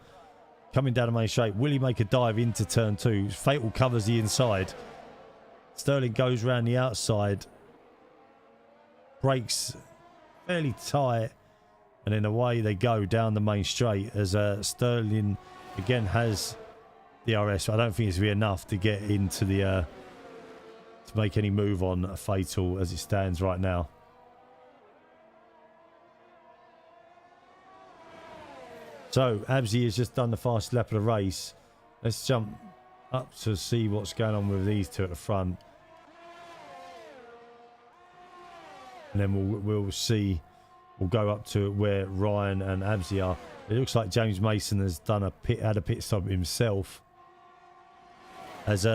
Coming down the main straight. Will he make a dive into turn 2? Fatal covers the inside. Sterling goes round the outside. Brakes fairly tight. And then away they go down the main straight as Sterling again has DRS. I don't think it's going to be enough to get into the to make any move on Fatal as it stands right now. So Abzi has just done the fastest lap of the race. Let's jump up to see what's going on with these two at the front. And then we'll see. We'll go up to where Ryan and Abzi are. It looks like James Mason has done had a pit stop himself. As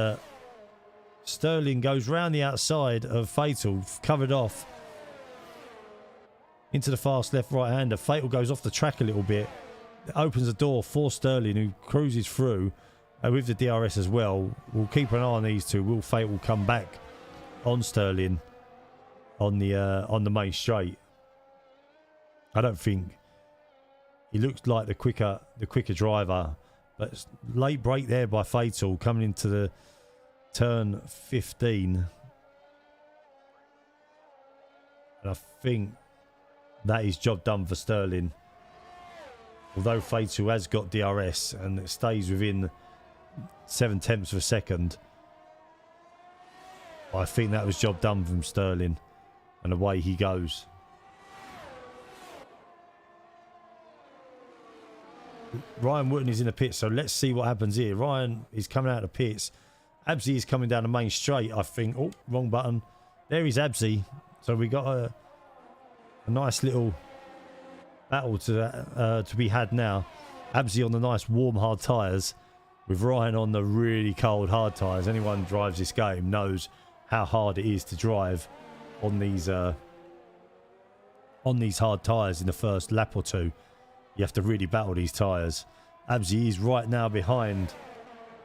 Sterling goes round the outside of Fatal, covered off into the fast left right hander. Fatal goes off the track a little bit. It opens the door for Sterling, who cruises through with the DRS as well. We'll keep an eye on these two. Will Fatal come back on Sterling on the main straight? I don't think he looks like the quicker driver, but late break there by Fatal coming into the turn 15, and I think that is job done for Sterling. Although Fatal has got DRS and it stays within 0.7 of a second, I think that was job done from Sterling, and away he goes. Ryan Wooten is in the pits, so let's see what happens here. Ryan is coming out of the pits. Abzi is coming down the main straight, I think. Oh, wrong button. There is Abzi. So we got a nice little battle to be had now. Abzi on the nice warm hard tyres, with Ryan on the really cold hard tyres. Anyone who drives this game knows how hard it is to drive on these hard tyres in the first lap or two. You have to really battle these tyres. Abzi is right now behind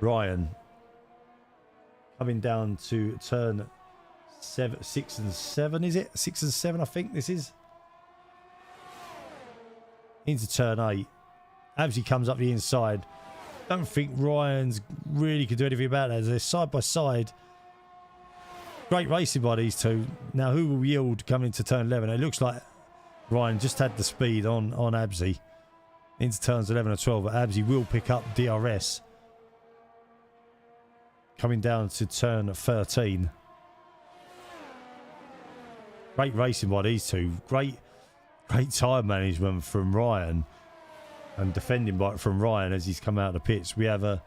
Ryan, coming down to turn 6 and 7. Is it 6 and 7? I think this is into turn 8. Abzi comes up the inside. Don't think Ryan's really could do anything about that. They're side by side. Great racing by these two. Now who will yield coming into turn 11? It looks like Ryan just had the speed on Abzi into turns 11 and 12, but Abzi will pick up DRS coming down to turn 13. Great racing by these two. Great tyre management from Ryan and defending from Ryan as he's come out of the pits. We have a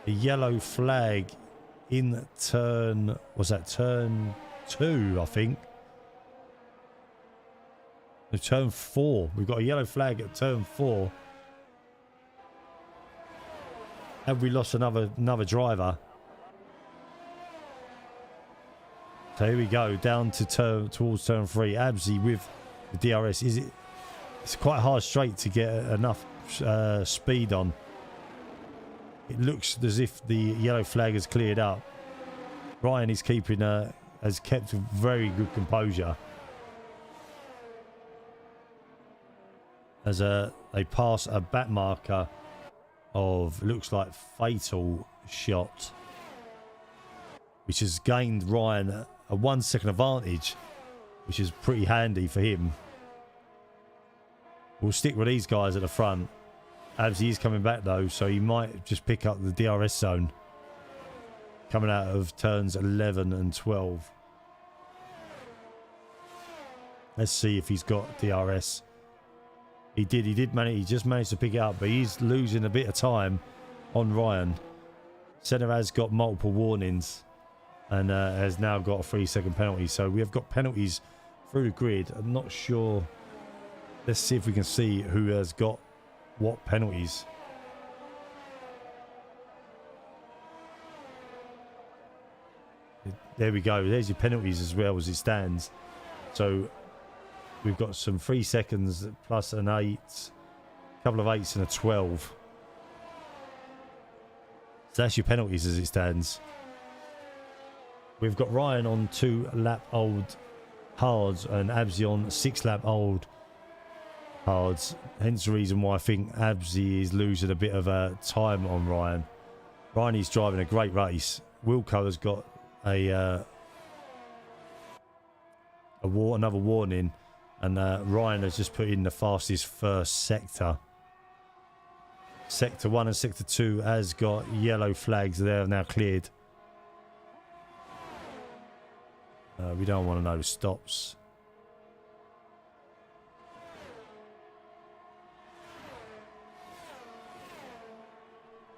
yellow flag in turn, was that turn 2, I think? No, turn 4. We've got a yellow flag at turn 4. Have we lost another driver? So here we go, down to towards turn 3. Absy with the DRS. It's quite hard straight to get enough speed on. It looks as if the yellow flag has cleared up. Ryan is has kept very good composure as they pass a back marker of, looks like, fatal shot, which has gained Ryan a 1 second advantage, which is pretty handy for him. We'll stick with these guys at the front. Absy is coming back though, so he might just pick up the DRS zone coming out of turns 11 and 12. Let's see if he's got DRS. He just managed to pick it up, but he's losing a bit of time on Ryan. Senna has got multiple warnings and has now got a 3-second penalty. So we have got penalties through the grid. I'm not sure. Let's see if we can see who has got what penalties. There we go. There's your penalties as well as it stands. So we've got some 3 seconds plus an 8, a couple of 8s and a 12. So that's your penalties as it stands. We've got Ryan on 2-lap-old hards and Absy on 6-lap-old hards. Hence the reason why I think Absy is losing a bit of time on Ryan. Ryan is driving a great race. Wilco has got another warning, and Ryan has just put in the fastest first sector. Sector 1 and Sector 2 has got yellow flags. They are now cleared. We don't want to know the stops.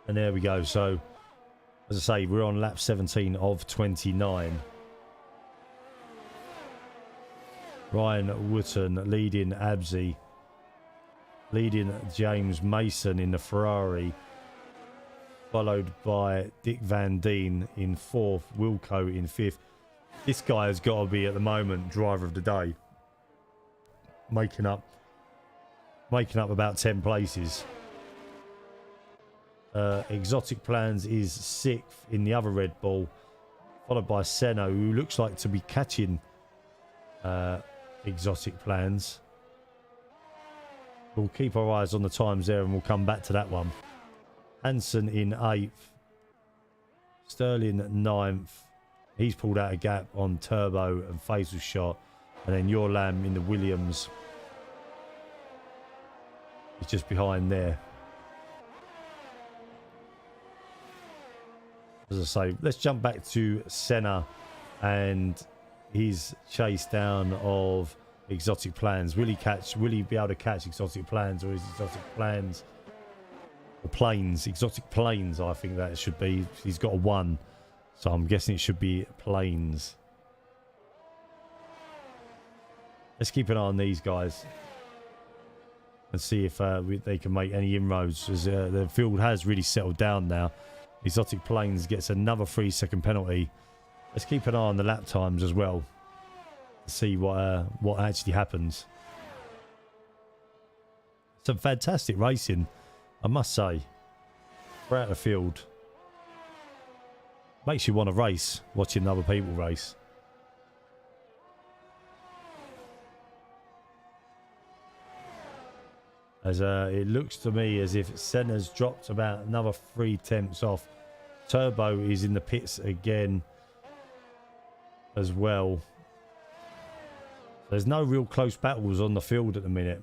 And there we go. So, as I say, we're on lap 17 of 29. Ryan Wooten leading Absy, leading James Mason in the Ferrari, followed by Dick Van Deen in 4th, Wilco in 5th. This guy has got to be at the moment driver of the day, making up about 10 places. Exotic Plans is 6th in the other Red Bull, followed by Senna, who looks like to be catching Exotic Plans. We'll keep our eyes on the times there and we'll come back to that one. Hansen in 8th, Sterling 9th. He's pulled out a gap on Turbo and Fatal Shot, and then Your Lamb in the Williams is just behind there. As I say, let's jump back to Senna and his chase down of Exotic Plans. Will he be able to catch Exotic Plans, or is Exotic Plans or Planes? Exotic Planes, I think that it should be. He's got a 1, so I'm guessing it should be Planes. Let's keep an eye on these guys and see if they can make any inroads, as the field has really settled down now. Exotic Planes gets another 3-second penalty. Let's keep an eye on the lap times as well to see what actually happens. Some fantastic racing, I must say, throughout the field. Makes you want to race, watching other people race. As it looks to me as if Senna's dropped about another 3 tenths off. Turbo is in the pits again as well. There's no real close battles on the field at the minute.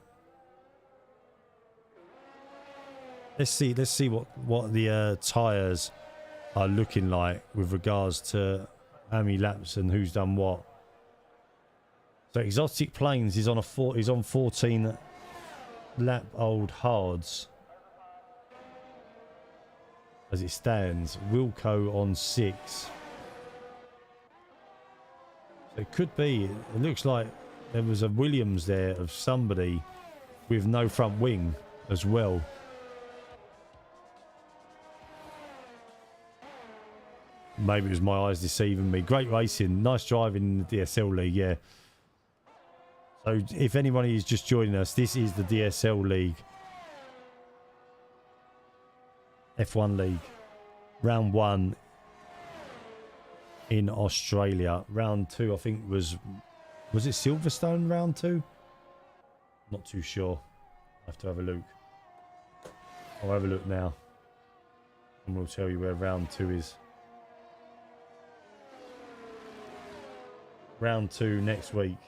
Let's see what the tyres are looking like with regards to how many laps and who's done what. So Exotic Planes is on 14 lap old hards as it stands. Wilco on 6. So it could be, it looks like there was a Williams there of somebody with no front wing as well. maybe it was my eyes deceiving me. Great racing, nice driving in the DSL league, yeah. So if anybody is just joining us, this is the DSL league. F1 league. Round 1 in Australia. Round 2, I think, was it Silverstone round 2? Not too sure. I have to have a look. I'll have a look now. And we'll tell you where round 2 is. Round 2 next week.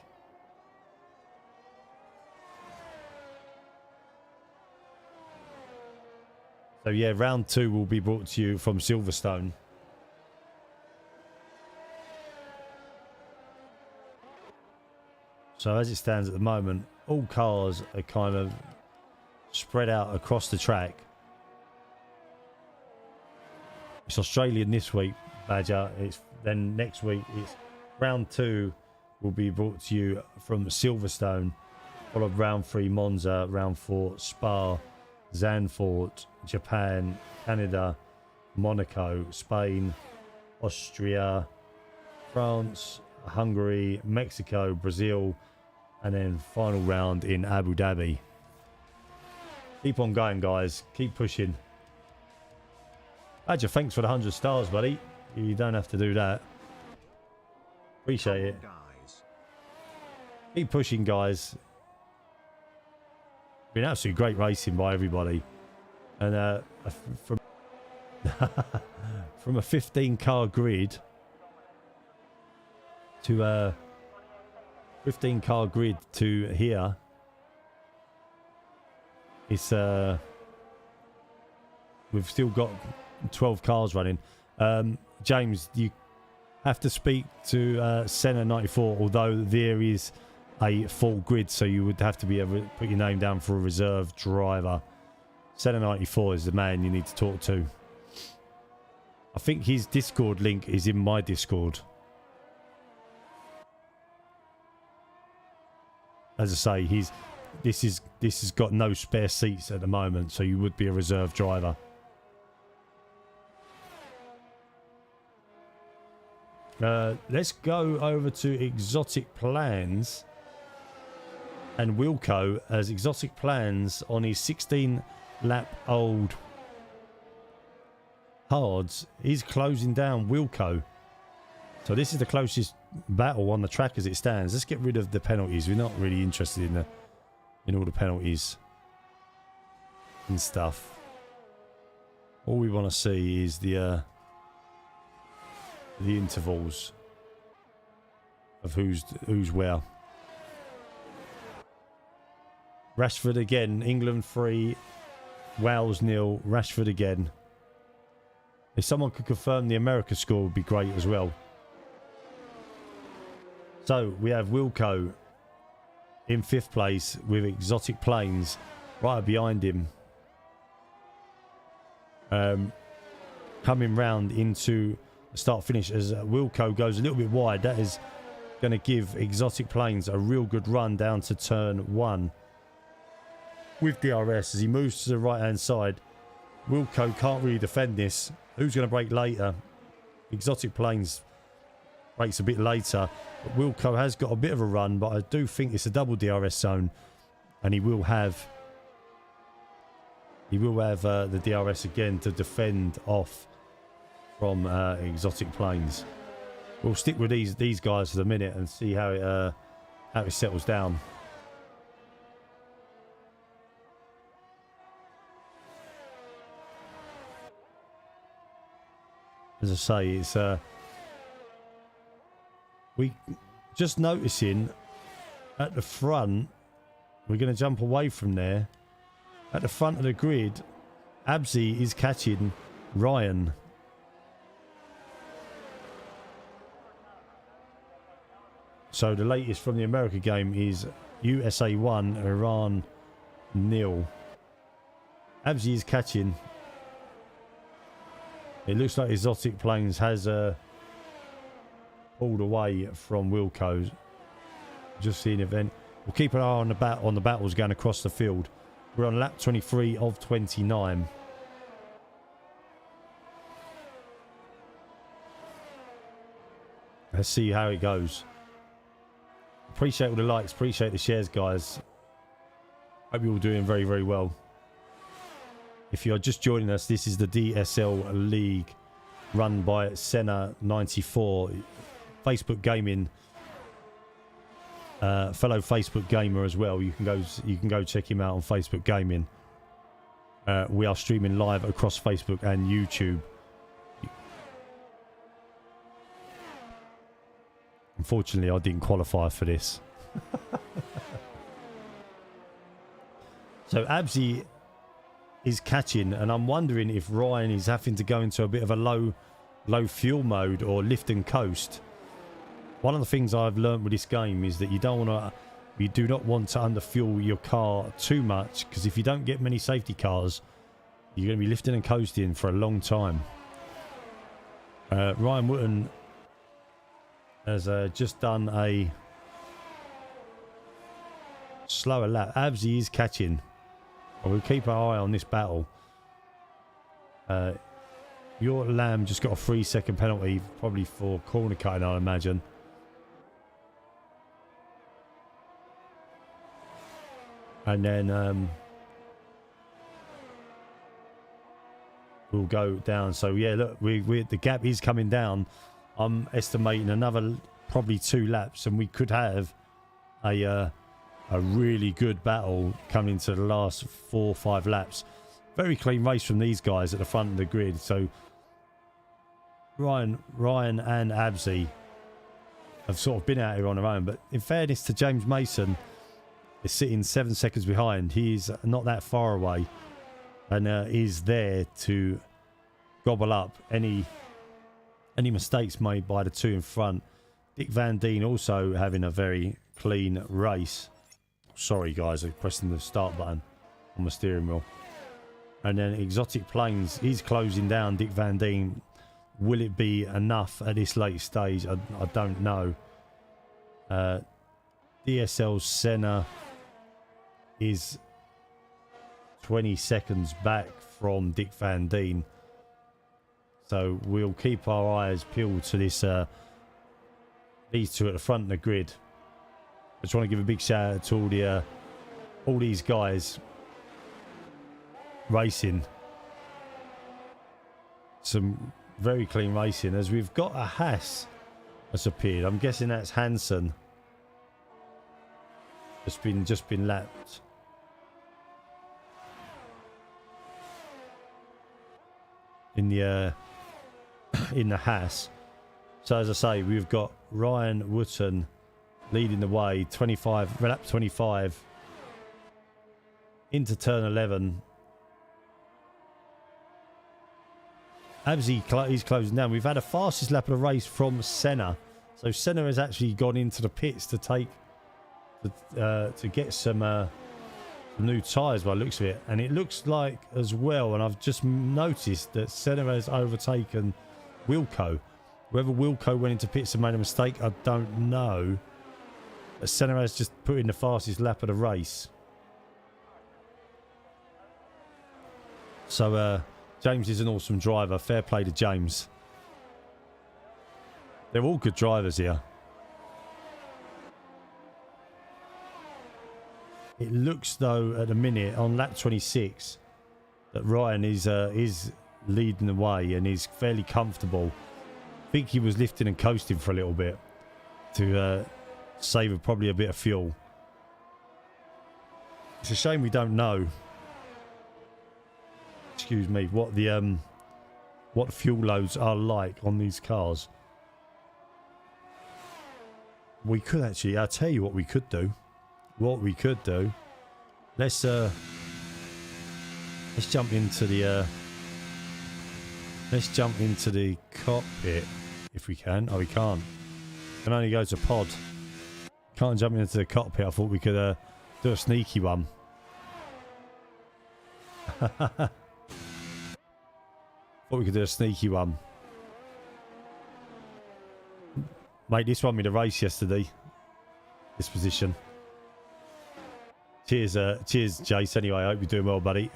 So yeah, round 2 will be brought to you from Silverstone. So as it stands at the moment, all cars are kind of spread out across the track. It's Australian this week, Badger. Then next week it's round 2 will be brought to you from Silverstone, followed round 3 Monza, round 4 Spa, Zandvoort, Japan, Canada, Monaco, Spain, Austria, France, Hungary, Mexico, Brazil, and then final round in Abu Dhabi. Keep on going, guys. Keep pushing. Badger, thanks for the 100 stars, buddy. You don't have to do that. Appreciate it. Keep pushing, guys. Been absolutely great racing by everybody. And from a 15 car grid to 15 car grid to here, it's we've still got 12 cars running. James, you have to speak to Senna 94, although there is a full grid, so you would have to be able to put your name down for a reserve driver. Senna 94 is the man you need to talk to. I think his Discord link is in my Discord. As I say, this has got no spare seats at the moment, so you would be a reserve driver. Let's go over to Exotic Plans and Wilco, as Exotic Plans on his 16-lap-old hards is closing down Wilco. So this is the closest battle on the track as it stands. Let's get rid of the penalties. We're not really interested in all the penalties and stuff. All we want to see is the intervals of who's where. Rashford again. England 3, Wales 0. Rashford again. If someone could confirm the America score would be great as well. So we have Wilco in 5th place with Exotic Planes right behind him. Coming round into the start finish as Wilco goes a little bit wide. That is going to give Exotic Planes a real good run down to turn 1 with DRS as he moves to the right hand side. Wilco can't really defend this. Who's going to brake later? Exotic Planes brakes a bit later, but Wilco has got a bit of a run, but I do think it's a double DRS zone, and he will have the DRS again to defend off from Exotic Planes. We'll stick with these guys for the minute and see how it settles down. As I say, it's we just noticing at the front. We're going to jump away from there. At the front of the grid, Abzi is catching Ryan. So the latest from the America game is USA 1, Iran 0. Abzi is catching. It looks like Exotic Planes has pulled away from Wilco. Just seeing if then we'll keep an eye on the battles going across the field. We're on lap 23 of 29. Let's see how it goes. Appreciate all the likes, appreciate the shares, guys. Hope you're all doing very, very well. If you're just joining us, this is the DSL League run by Senna94, Facebook Gaming, fellow Facebook gamer as well. You can go check him out on Facebook Gaming. We are streaming live across Facebook and YouTube. Unfortunately, I didn't qualify for this. So Absy is catching, and I'm wondering if Ryan is having to go into a bit of a low fuel mode or lift and coast. One of the things I've learned with this game is that you do not want to underfuel your car too much, because if you don't get many safety cars, you're going to be lifting and coasting for a long time. Ryan Wooten has just done a slower lap. Absy is catching. We'll keep our eye on this battle. Your Lamb just got a 3-second penalty, probably for corner cutting, I imagine. And then we'll go down. So yeah, look, the gap is coming down. I'm estimating another probably 2 laps, and we could have a really good battle coming into the last 4 or 5 laps. Very clean race from these guys at the front of the grid. So Ryan and Absy have sort of been out here on their own, but in fairness to James Mason, is sitting 7 seconds behind. He's not that far away, and is there to gobble up any mistakes made by the 2 in front. Dick Van Deen also having a very clean race. Sorry guys, I'm pressing the start button on my steering wheel. And then Exotic Planes, he's closing down Dick Van Deen. Will it be enough at this late stage? I don't know. DSL Senna is 20 seconds back from Dick Van Deen. So we'll keep our eyes peeled to this these 2 at the front of the grid. I just want to give a big shout out to all these guys racing. Some very clean racing, as we've got a Haas that's appeared. I'm guessing that's Hansen. Just been lapped. In the Haas. So as I say, we've got Ryan Wooten leading the way, lap 25 into turn 11. Absy is closing down. We've had a fastest lap of the race from Senna. So Senna has actually gone into the pits to take to get some new tyres by the looks of it. And it looks like as well, and I've just noticed that Senna has overtaken Wilco. Whether Wilco went into pits and made a mistake, I don't know. But Senna has just put in the fastest lap of the race. So James is an awesome driver. Fair play to James. They're all good drivers here. It looks though at the minute on lap 26 that Ryan is leading the way and is fairly comfortable. I think he was lifting and coasting for a little bit to save probably a bit of fuel. It's a shame we don't know, excuse me, what the fuel loads are like on these cars. We could actually, I'll tell you what we could do. Let's jump into the cockpit if we can. Oh, we can't. We can only go to pod. Can't jump into the cockpit. I thought we could do a sneaky one. Thought we could do a sneaky one. Mate, this won me the race yesterday. This position. Cheers, Jace. Anyway, I hope you're doing well, buddy.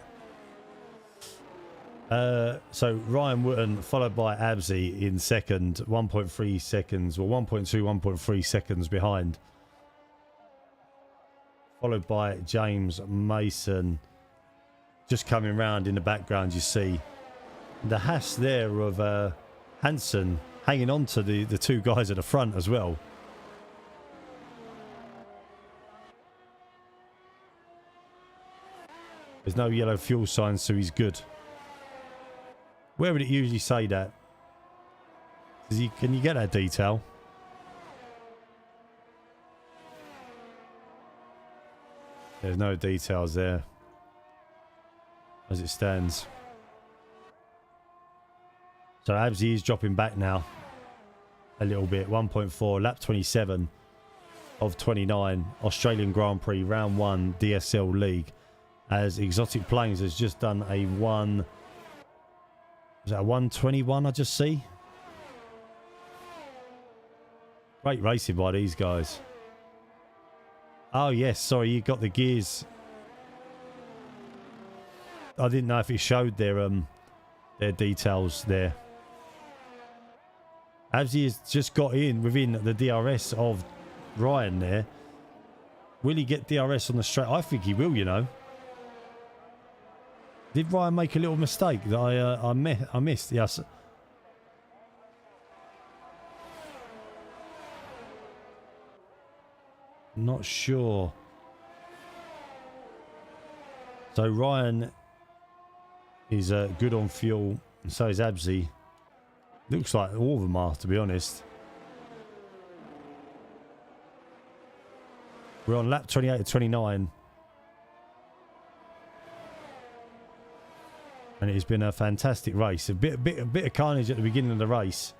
So Ryan Wooten followed by Absy in second, 1.3 seconds, or 1.2, 1.3 seconds behind. Followed by James Mason. Just coming round in the background, you see the hash there of Hansen hanging on to the two guys at the front as well. There's no yellow fuel sign, so he's good. Where would it usually say that? Can you get that detail? There's no details there as it stands. So Absy is dropping back now a little bit. 1.4, lap 27 of 29. Australian Grand Prix, round 1, DSL League. As Exotic Planes has just done a is that a 121 I just see? Great racing by these guys. Oh yes, sorry, you got the gears. I didn't know if it showed their details there. Absy has just got in within the DRS of Ryan there. Will he get DRS on the straight? I think he will, you know. Did Ryan make a little mistake that I missed? Yes. Not sure. So Ryan is good on fuel, and so is Absy. Looks like all of them are, to be honest. We're on lap 28 to 29. And it's been a fantastic race. A bit of carnage at the beginning of the race.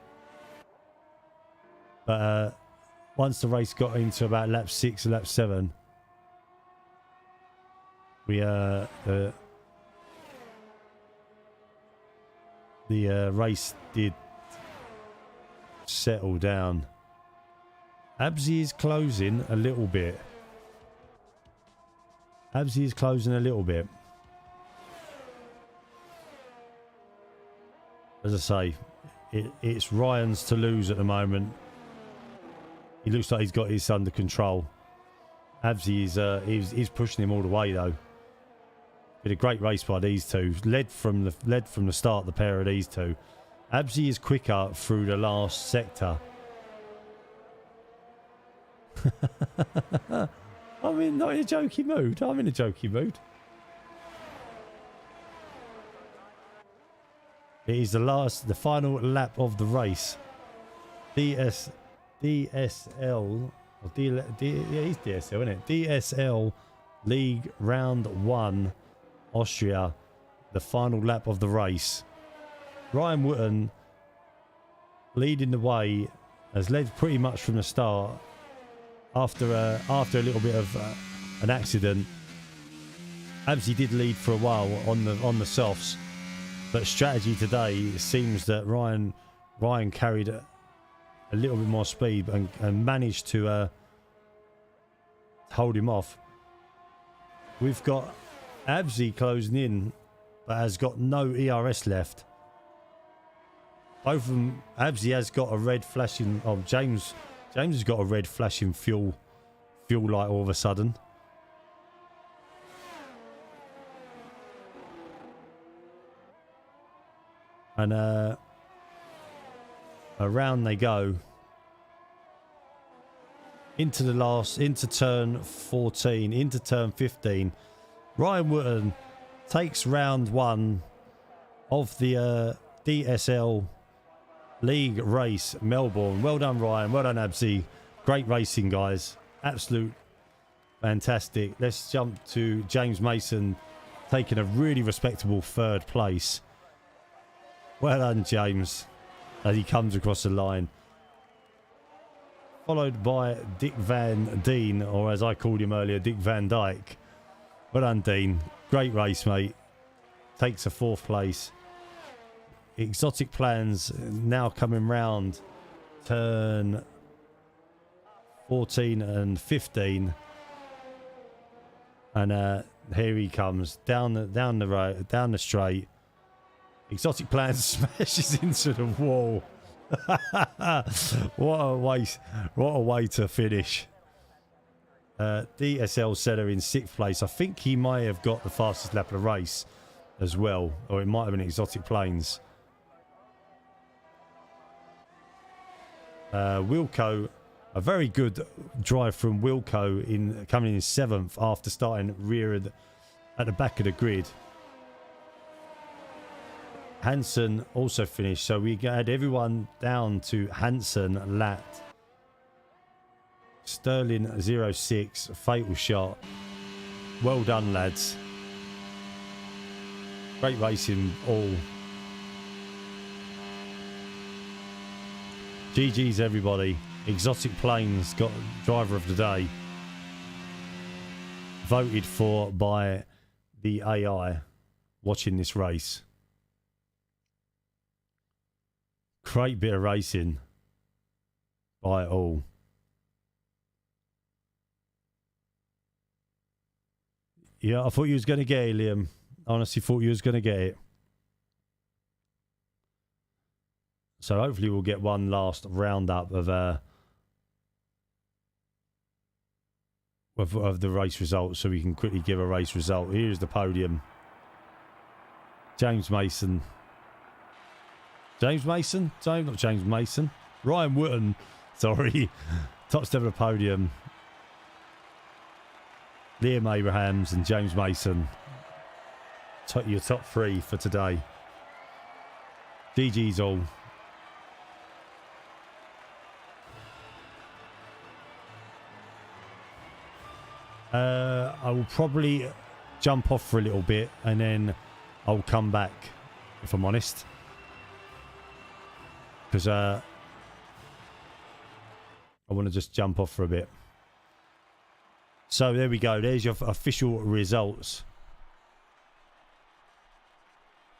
But once the race got into about lap 6 and lap 7, we the race did settle down. Absy is closing a little bit. Absy is closing a little bit. As I say, it's Ryan's to lose at the moment. He looks like he's got his under control. Absy is pushing him all the way though. Been a great race by these two. Led from the start, the pair of these two. Absy is quicker through the last sector. Not in a jokey mood. I'm in a jokey mood. It is the final lap of the race. DSL, or yeah, he's DSL, isn't it? DSL League Round 1, Austria. The final lap of the race. Ryan Wooten leading the way, has led pretty much from the start. After a little bit of an accident, Absy did lead for a while on the softs. But strategy today, it seems that Ryan carried a little bit more speed and managed to hold him off. We've got Absy closing in, but has got no ERS left. Both of them, Absy has got a red flashing. Oh, James has got a red flashing fuel light all of a sudden. And around they go into turn 14, into turn 15. Ryan Wooten takes round 1 of the DSL League race, Melbourne. Well done, Ryan. Well done, Absy. Great racing, guys. Absolute fantastic. Let's jump to James Mason taking a really respectable 3rd place. Well done, James, as he comes across the line. Followed by Dick Van Deen, or as I called him earlier, Dick Van Dyke. Well done, Dean. Great race, mate. Takes a 4th place. Exotic Plans now coming round turn 14 and 15. And here he comes down the road, down the straight. Exotic Plans smashes into the wall. What a waste. What a way to finish. DSL Senna in 6th place. I think he may have got the fastest lap of the race as well. Or it might have been Exotic Planes. Wilco, a very good drive from Wilco in coming in 7th after starting rear at the back of the grid. Hansen also finished, so we had everyone down to Hansen, Lat, Sterling 06, fatal shot. Well done, lads. Great racing all. GG's everybody. Exotic Planes got driver of the day. Voted for by the AI watching this race. Great bit of racing by all. Yeah, I thought you was going to get it, Liam. I honestly thought you was going to get it. So hopefully we'll get one last roundup of the race results, so we can quickly give a race result. Here's the podium. James Mason. Not James Mason. Ryan Wooten. Sorry. Top step of the podium. Liam Abrahams and James Mason. Your top 3 for today. GG's all. I will probably jump off for a little bit and then I'll come back, if I'm honest. Because I want to just jump off for a bit. So there we go. There's your official results.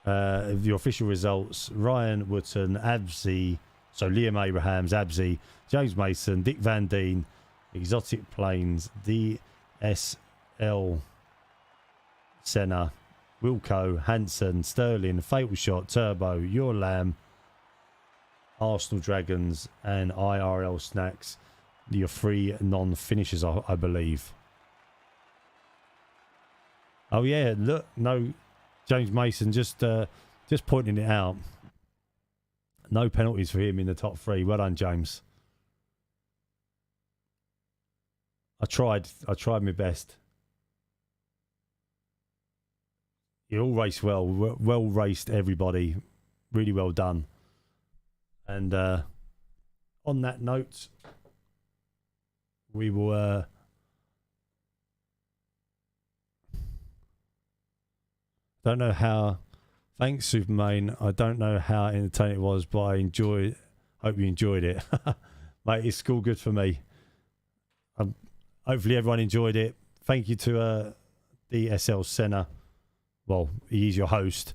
Your official results. Ryan Wootton, Absy, so Liam Abrahams, Absy, James Mason, Dick Van Deen, Exotic Planes, DSL Senna, Wilco, Hansen, Sterling, Fatal Shot, Turbo, Your Lamb, Arsenal Dragons, and IRL Snacks. Your 3 non-finishers, I believe. Oh yeah, look, no, James Mason just pointing it out. No penalties for him in the top 3. Well done, James. I tried my best. You all raced well. Well raced, everybody. Really well done. And on that note, we will don't know how. Thanks, SuperMayne. I don't know how entertaining it was, but I hope you enjoyed it. Mate, it's all good for me. Hopefully everyone enjoyed it. Thank you to DSL Senna. Well, he's your host.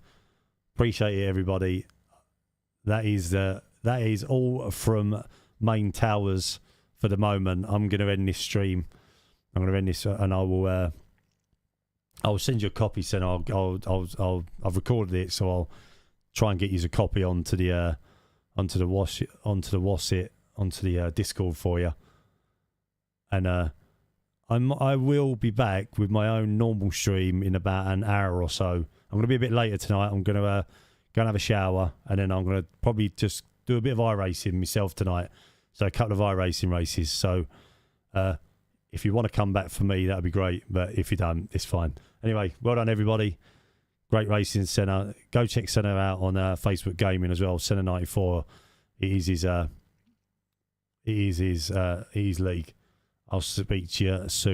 Appreciate it, everybody. That is all from Mayne Towers for the moment. I'm going to end this stream. I'm going to end this, and I will. I'll send you a copy, Senna. I've recorded it, so I'll try and get you a copy onto the Discord for you. And I will be back with my own normal stream in about an hour or so. I'm going to be a bit later tonight. I'm going to go and have a shower, and then I'm going to probably just do a bit of iRacing myself tonight. So a couple of iRacing races. So if you want to come back for me, that would be great. But if you don't, it's fine. Anyway, well done, everybody. Great racing, Senna. Go check Senna out on Facebook Gaming as well. Senna94. It is his league. I'll speak to you soon.